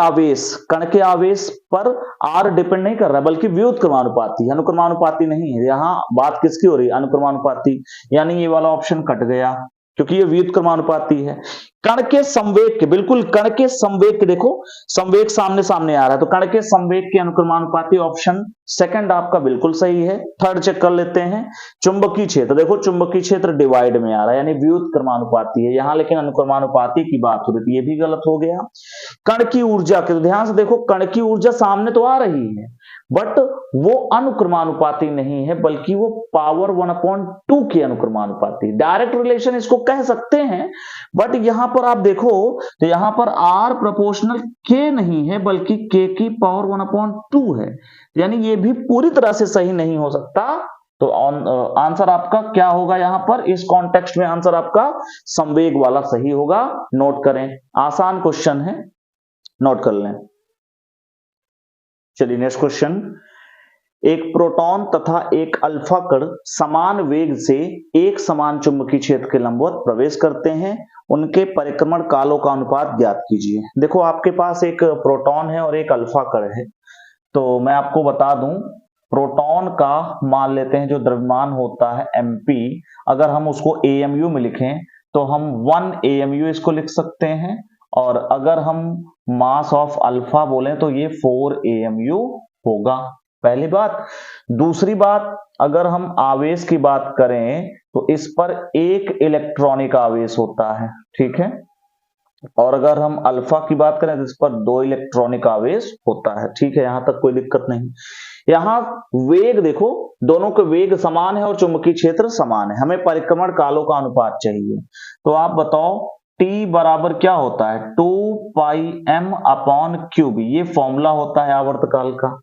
आवेश पर R डिपेंड नहीं कर रहा है, बल्कि व्युत्क्रमानुपाती, अनुक्रमानुपाती नहीं है। यहां बात किसकी हो रही है? अनुक्रमानुपाती, यानी ये वाला ऑप्शन कट गया क्योंकि ये व्युत्क्रमानुपाती है। कण के संवेग के, बिल्कुल कण के संवेग के, देखो संवेग सामने सामने आ रहा है, तो कण के संवेग के अनुक्रमानुपाती ऑप्शन सेकंड आपका बिल्कुल सही है। थर्ड चेक कर लेते हैं। चुंबकीय क्षेत्र, देखो चुंबकीय क्षेत्र डिवाइड में आ रहा है, यानी व्युत्क्रमानुपाती है यहां, लेकिन अनुक्रमानुपाती की बात हो रही थी, ये भी गलत हो गया। कण की ऊर्जा के, तो ध्यान से देखो कण की ऊर्जा सामने तो आ रही है, बट वो अनुक्रमानुपाती नहीं है, बल्कि वो पावर 1/2 की अनुक्रमानुपाती। डायरेक्ट रिलेशन इसको कह सकते हैं, बट यहां पर आप देखो तो यहां पर R प्रोपोर्शनल K नहीं है, बल्कि K की पावर 1/2 है, यानी ये भी पूरी तरह से सही नहीं हो सकता। तो आंसर आपका क्या होगा? यहां पर इस कॉन्टेक्स्ट में आंसर आपका संवेग वाला सही होगा। नोट करें, आसान क्वेश्चन है, नोट कर लें। चलिए नेक्स्ट क्वेश्चन। एक प्रोटॉन तथा एक अल्फा कण समान वेग से एक समान चुंबकीय क्षेत्र के लंबवत प्रवेश करते हैं, उनके परिक्रमण कालों का अनुपात ज्ञात कीजिए। देखो आपके पास एक प्रोटॉन है और एक अल्फा कण है, तो मैं आपको बता दूं, प्रोटॉन का मान लेते हैं जो द्रव्यमान होता है mp, अगर हम उसको amu में लिखें तो हम 1 amu इसको लिख सकते हैं, और अगर हम मास ऑफ अल्फा बोलें तो ये 4 amu होगा, पहली बात। दूसरी बात, अगर हम आवेश की बात करें तो इस पर एक इलेक्ट्रॉनिक आवेश होता है, ठीक है, और अगर हम अल्फा की बात करें तो इस पर 2 इलेक्ट्रॉनिक आवेश होता है, ठीक है, यहां तक कोई दिक्कत नहीं। यहां वेग देखो, दोनों के वेग समान है और चुंबकीय क्षेत्र समान है, हमें परिक्रमण कालों का अनुपात चाहिए। तो आप बताओ T बराबर क्या होता है? 2πm अपॉन क्यूबी, ये फॉर्मूला होता है आवर्तकाल का।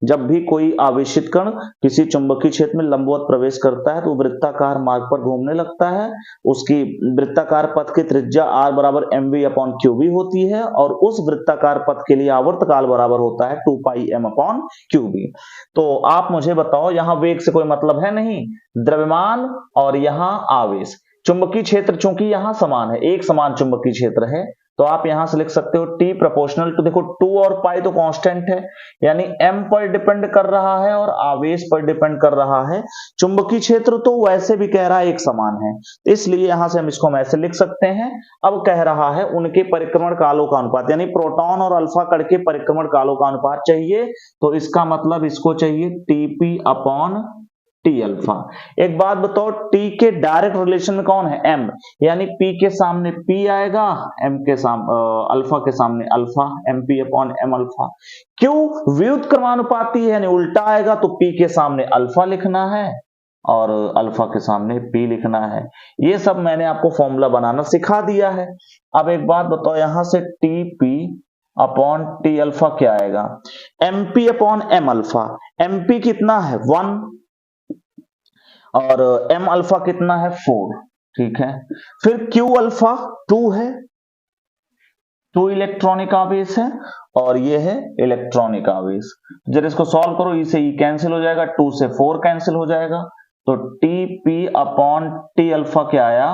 जब भी कोई आवेशित कण किसी चुंबकीय क्षेत्र में लंबवत प्रवेश करता है तो वृत्ताकार मार्ग पर घूमने लगता है, उसकी वृत्ताकार पथ की त्रिज्या r बराबर mv अपॉन क्यूबी होती है, और उस वृत्ताकार पथ के लिए आवर्तकाल बराबर होता है 2πm अपॉन क्यूबी। तो आप मुझे बताओ, यहां वेग से कोई मतलब है नहीं, द्रव्यमान और यहां आवेश, चुंबकीय क्षेत्र चूंकि यहां समान है, एक समान चुंबकीय क्षेत्र है, तो आप यहां से लिख सकते हो T प्रोपोर्शनल टू, देखो 2 और पाई तो कांस्टेंट है, यानी m पर डिपेंड कर रहा है और आवेश पर डिपेंड कर रहा है। चुंबकीय क्षेत्र तो वैसे भी कह रहा है एक समान है, इसलिए यहां से हम इसको हम ऐसे लिख सकते हैं। अब कह रहा है उनके परिक्रमण कालों का अनुपात, यानी प्रोटॉन और अल्फा कण के परिक्रमण कालों का अनुपात चाहिए, तो इसका मतलब इसको चाहिए TP अपॉन टी अल्फा। एक बात बताओ, T के डायरेक्ट रिलेशन में कौन है? M, यानी P के सामने P आएगा, M के सामने अल्फा के सामने alpha, MP upon M alpha. क्यों? व्युत्क्रमानुपाती है, यानी उल्टा आएगा, तो P के सामने अल्फा लिखना है और अल्फा के सामने P लिखना है। ये सब मैंने आपको फॉर्मूला बनाना सिखा दिया है। अब एक बात बताओ, यहां से TP अपॉन टी अल्फा क्या आएगा? MP upon M alpha. MP कितना है? 1, और m अल्फा कितना है? 4, ठीक है। फिर q अल्फा 2 है, 2 इलेक्ट्रॉनिक आवेश है, और ये है इलेक्ट्रॉनिक आवेश। जब इसको सॉल्व करो, ई से ई कैंसिल हो जाएगा, 2 से 4 कैंसिल हो जाएगा, तो TP अपॉन टी अल्फा क्या आया?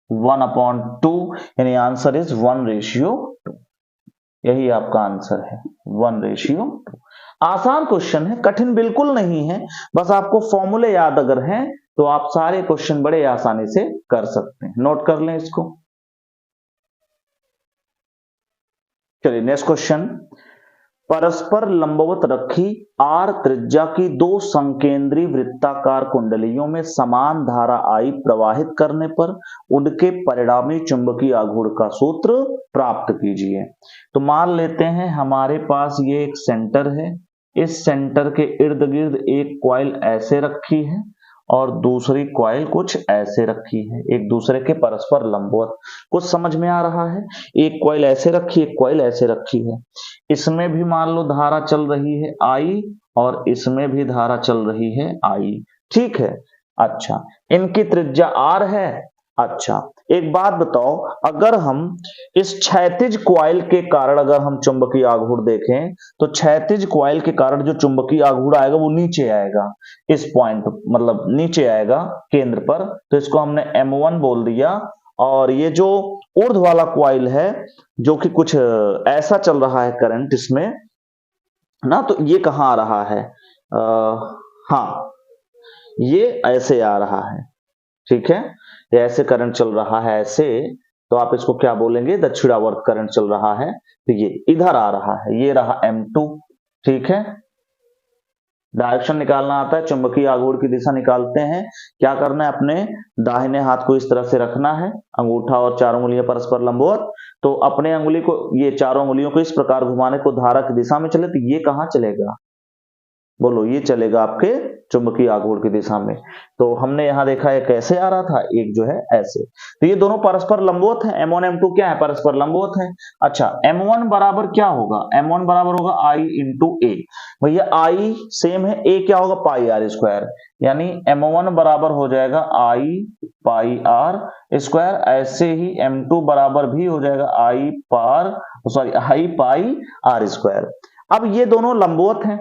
1/2, यानी आंसर इज 1:2। यही आपका आंसर है, 1:2। आसान क्वेश्चन है, कठिन बिल्कुल नहीं है, बस आपको फॉर्मूले याद अगर हैं तो आप सारे क्वेश्चन बड़े आसानी से कर सकते हैं। नोट कर लें इसको। चलिए नेक्स्ट क्वेश्चन। परस्पर लंबवत रखी R त्रिज्या की 2 संकेंद्री वृत्ताकार कुंडलियों में समान धारा I प्रवाहित करने पर उनके परिणामी चुंबकीय आघूर्ण का सूत्र प्राप्त कीजिए। तो मान लेते हैं हमारे पास ये एक सेंटर है, इस सेंटर के इर्द गिर्द एक कॉइल ऐसे रखी है और दूसरी कॉइल कुछ ऐसे रखी है, एक दूसरे के परस्पर लंबवत। कुछ समझ में आ रहा है? एक कॉइल ऐसे रखी, एक कॉइल ऐसे रखी है, इसमें भी मान लो धारा चल रही है I और इसमें भी धारा चल रही है I, ठीक है। अच्छा, इनकी त्रिज्या R है, अच्छा एक बात बताओ, अगर हम इस क्षैतिज कॉइल के कारण अगर हम चुंबकीय आघूर्ण देखें तो क्षैतिज कॉइल के कारण जो चुंबकीय आघूर्ण आएगा वो नीचे आएगा, इस पॉइंट मतलब नीचे आएगा केंद्र पर, तो इसको हमने M1 बोल दिया। और ये जो ऊर्ध्व वाला कॉइल है जो कि कुछ ऐसा चल रहा है करंट इसमें ना, तो ये कहां आ रहा है, हाँ ये ऐसे आ रहा है, ठीक है, ये ऐसे करंट चल रहा है ऐसे, तो आप इसको क्या बोलेंगे, दक्षिणावर्त करंट चल रहा है, तो ये इधर आ रहा है, ये रहा M2, ठीक है। डायरेक्शन निकालना आता है, चुंबकीय आघूर्ण की दिशा निकालते हैं, क्या करना है, अपने दाहिने हाथ को इस तरह से रखना है, अंगूठा और चार उंगलियां परस्पर लंबवत, तो अपने अंगुली को, ये चारों उंगलियों को इस प्रकार घुमाने को धारा की दिशा में चले, तो ये कहां चलेगा, बोलो, ये चलेगा आपके चुंबकीय आघूर्ण की दिशा में। तो हमने यहां देखा एक ऐसे आ रहा था, एक जो है ऐसे, तो ये दोनों परस्पर लंबवत है, M1 M2 क्या है, परस्पर लंबवत है। अच्छा, M1 बराबर क्या होगा, M1 बराबर होगा I इंटू ए, भैया I सेम है, A क्या होगा, पाई आर स्क्वायर, यानी M1 बराबर हो जाएगा I पाई आर स्क्वायर, ऐसे ही M2 बराबर भी हो जाएगा I पाई आर स्क्वायर। अब ये दोनों लंबवत हैं,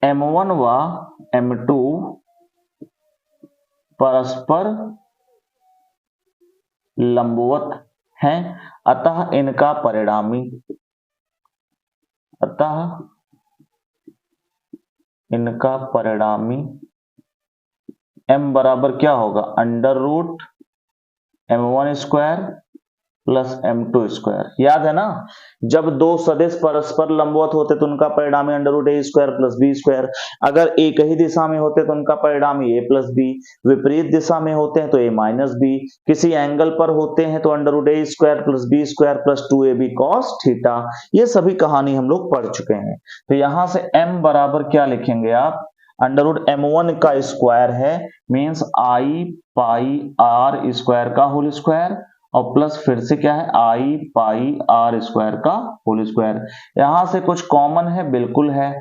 M1 व M2 परस्पर लंबवत हैं, अतः इनका परिणामी M बराबर क्या होगा, under root M1 square plus M2 square. याद है ना, जब दो सदिश परस्पर लंबवत होते तो उनका परिणामी under root A square plus B square, अगर एक ही दिशा में होते तो उनका परिणामी A प्लस बी, विपरीत दिशा में होते हैं तो A माइनस बी, किसी एंगल पर होते हैं तो under root A square plus B square plus 2AB cos theta. ये सभी कहानी हम लोग पढ़ चुके हैं। तो यहां से M बराबर क्या लिखेंगे आप, अंडर रूट M1 का स्क्वायर है, means I pi R square का होल स्क्वायर, और प्लस फिर से क्या है, I पाई आर स्क्वायर का होल स्क्वायर। यहां से कुछ कॉमन है, बिल्कुल है,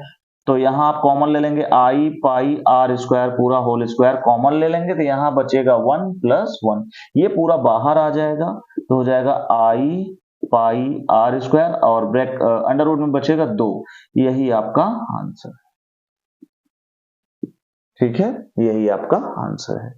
तो यहां आप कॉमन ले लेंगे, I पाई आर स्क्वायर पूरा होल स्क्वायर कॉमन ले लेंगे, तो यहां बचेगा 1 प्लस 1, ये पूरा बाहर आ जाएगा, तो हो जाएगा I पाई आर स्क्वायर और ब्रैक अंडर रूट में बचेगा 2, यही आपका आंसर, ठीक है, यही आपका आंसर है,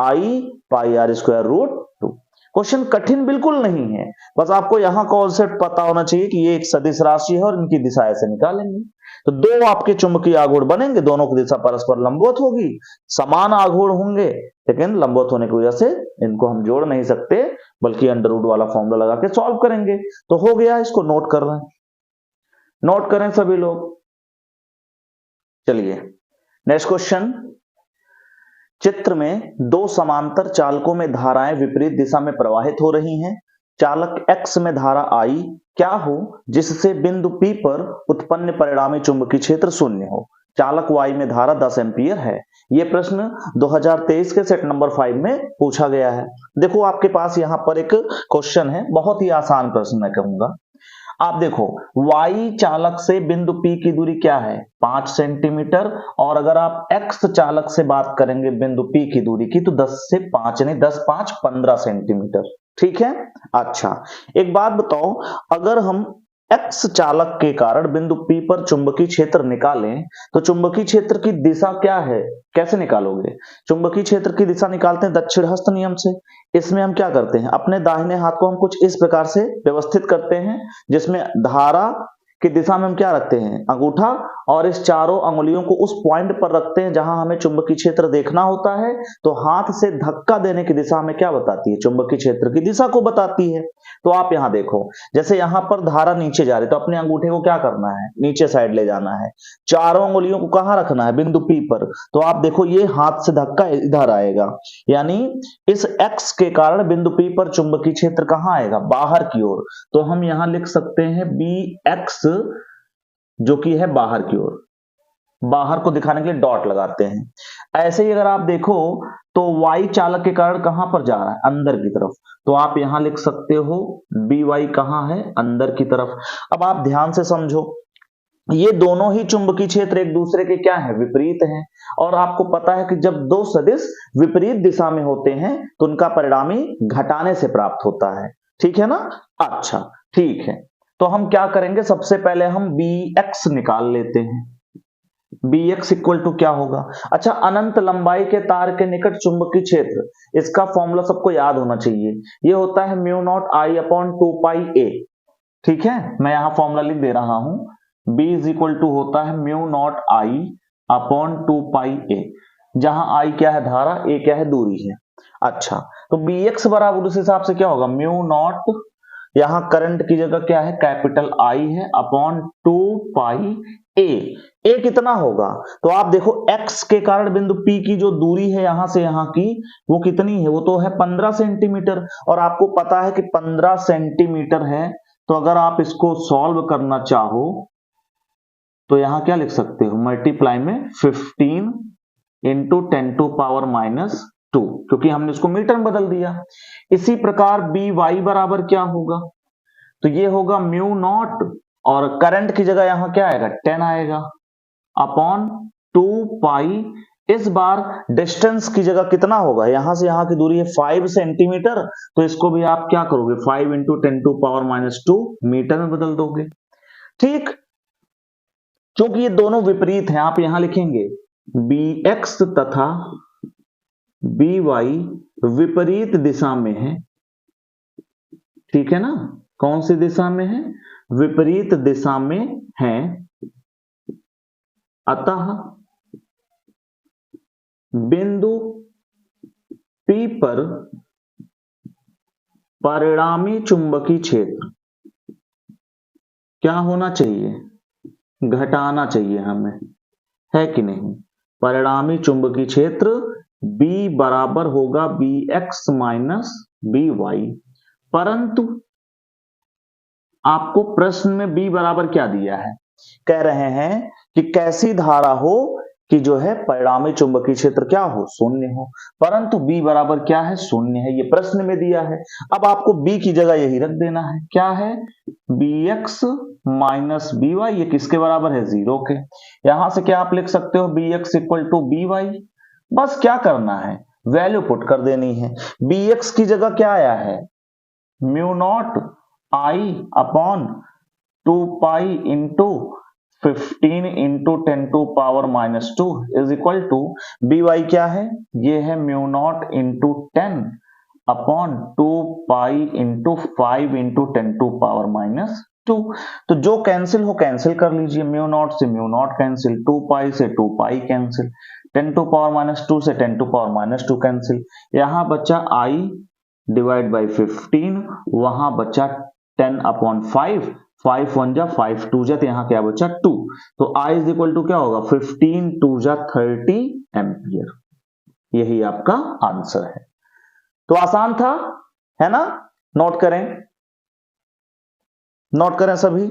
I pi R square root 2। Question कठिन बिल्कुल नहीं है, बस आपको यहां कॉन्सेप्ट पता होना चाहिए कि ये एक सदिश राशि है और इनकी दिशा ऐसे निकालेंगे, तो दो आपके चुंबकीय आघूर्ण बनेंगे, दोनों की दिशा परस्पर लंबवत होगी, समान आघूर्ण होंगे, लेकिन लंबवत होने की वजह से इनको हम जोड़ नहीं सकते, बल्कि अंडर रूट वाला फॉर्मूला लगा के सॉल्व करेंगे। तो हो गया, इसको नोट कर रहे हैं, नोट करें सभी लोग। चलिए नेक्स्ट क्वेश्चन, चित्र में दो समांतर चालकों में धाराएं विपरीत दिशा में प्रवाहित हो रही हैं, चालक X में धारा I क्या हो जिससे बिंदु P पर उत्पन्न परिणामी चुंबकीय क्षेत्र शून्य हो, चालक Y में धारा 10 एम्पीयर है। यह प्रश्न 2023 के सेट नंबर 5 में पूछा गया है। देखो आपके पास यहां पर एक क्वेश्चन है, बहुत ही आसान प्रश्न मैं कहूंगा। आप देखो, Y चालक से बिंदु P की दूरी क्या है, 5 सेंटीमीटर, और अगर आप X चालक से बात करेंगे बिंदु P की दूरी की, तो 10 से 5 यानी 10 5 15 सेंटीमीटर, ठीक है। अच्छा, एक बात बताओ, अगर हम X चालक के कारण बिंदु P पर चुंबकीय क्षेत्र निकालें, तो चुंबकीय क्षेत्र की दिशा क्या है, कैसे निकालोगे, चुंबकीय क्षेत्र की दिशा निकालते हैं दक्षिण हस्त नियम से। इसमें हम क्या करते हैं, अपने दाहिने हाथ को हम कुछ इस प्रकार से व्यवस्थित करते हैं, जिसमें धारा की दिशा में हम क्या रखते हैं, अंगूठा, और इस चारों अंगुलियों को उस पॉइंट पर रखते हैं जहां हमें चुंबकीय क्षेत्र देखना होता है, तो हाथ से धक्का देने की दिशा हमें क्या बताती है, चुंबकीय क्षेत्र की दिशा को बताती है। तो आप यहां देखो, जैसे यहां पर धारा नीचे जा रही है, तो अपने अंगूठे को क्या करना है, नीचे साइड ले जाना है, चारों अंगुलियों को कहां रखना है, बिंदु P पर, तो आप देखो ये हाथ से धक्का इधर आएगा, यानी इस X के कारण बिंदु P पर चुंबकीय क्षेत्र कहां आएगा, बाहर की ओर, तो हम यहां लिख सकते हैं BX, जो कि है बाहर की ओर, बाहर को दिखाने के लिए डॉट लगाते हैं। ऐसे ही अगर आप देखो तो Y चालक के कारण कहां पर जा रहा है, अंदर की तरफ, तो आप यहां लिख सकते हो BY कहां है, अंदर की तरफ। अब आप ध्यान से समझो, ये दोनों ही चुंबकीय क्षेत्र एक दूसरे के क्या है, विपरीत हैं। और आपको पता है कि जब दो सदिश विपरीत दिशा में होते हैं तो उनका परिणामी घटाने से प्राप्त होता है, ठीक है ना। अच्छा ठीक है, तो हम क्या करेंगे, सबसे पहले हम bx निकाल लेते हैं। bx इक्वल टू क्या होगा, अच्छा अनंत लंबाई के तार के निकट चुंबकीय क्षेत्र, इसका फॉर्मूला सबको याद होना चाहिए, ये होता है म्यू नॉट आई अपॉन 2 पाई ए। ठीक है, मैं यहां फॉर्मूला लिख दे रहा हूं, b इज इक्वल टू होता है म्यू नॉट आई अपॉन 2 पाई ए, जहां आई क्या है, धारा, ए क्या है, दूरी है। अच्छा तो bx बराबर उस हिसाब से क्या होगा, म्यू नॉट, यहां करंट की जगह क्या है, कैपिटल आई है, अपॉन 2 पाई ए कितना होगा, तो आप देखो x के कारण बिंदु P की जो दूरी है यहां से यहां की, वो कितनी है, वो तो है 15 सेंटीमीटर, और आपको पता है कि 15 सेंटीमीटर है। तो अगर आप इसको सॉल्व करना चाहो तो यहां क्या लिख सकते हो, मल्टीप्लाई में 15 इंटू 10 टू पावर माइनस 2, क्योंकि हमने इसको मीटर में बदल दिया। इसी प्रकार बी वाई बराबर क्या होगा, तो ये होगा म्यू नॉट, और करंट की जगह यहां क्या आएगा, 10 आएगा, अपॉन 2 पाई, इस बार डिस्टेंस की जगह कितना होगा, यहां से यहां की दूरी है 5 सेंटीमीटर, तो इसको भी आप क्या करोगे, 5 into 10 to power minus 2 metre में बदल दोगे। ठीक, क्योंकि ये दोनों विपरीत हैं, आप यहां लिखेंगे bx तथा by विपरीत दिशा में है, ठीक है ना, कौन सी दिशा में है, विपरीत दिशा में है, अतः बिंदु P पर परिणामी चुंबकीय क्षेत्र क्या होना चाहिए, घटाना चाहिए हमें, है कि नहीं। परिणामी चुंबकीय क्षेत्र B बराबर होगा bx माइनस by, परंतु आपको प्रश्न में B बराबर क्या दिया है, कह रहे हैं कि कैसी धारा हो कि जो है परिणामी चुंबकीय क्षेत्र क्या हो, शून्य हो, परंतु B बराबर क्या है, शून्य है, ये प्रश्न में दिया है। अब आपको B की जगह यही रख देना है, क्या है, bx माइनस by, ये किसके बराबर है, 0 के। यहां से क्या आप लिख सकते हो, bx इक्वल टू by, बस क्या करना है, वैल्यू पुट कर देनी है। bx की जगह क्या आया है, mu naught I upon 2 pi into 15 into 10 to power minus 2 is equal to B Y क्या है, ये है mu naught into 10 upon 2 pi into 5 into 10 to power minus 2। तो जो कैंसिल हो कैंसिल कर लीजिए, म्यू नॉट से म्यू नॉट कैंसिल, 2 पाई से 2 pi cancel, 10 to power minus 2 से 10 टू पावर माइनस 2 कैंसिल, यहां बचा आई डिवाइड बाई 15, वहां बचा 10 अपॉन 5, 5 1 जा 5 2 जा, तो यहां क्या बचा 2, तो I इज इक्वल टू क्या होगा, 15 2 जा 30 एम्पियर, यही आपका आंसर है। तो आसान था, है ना, नोट करें, नोट करें सभी।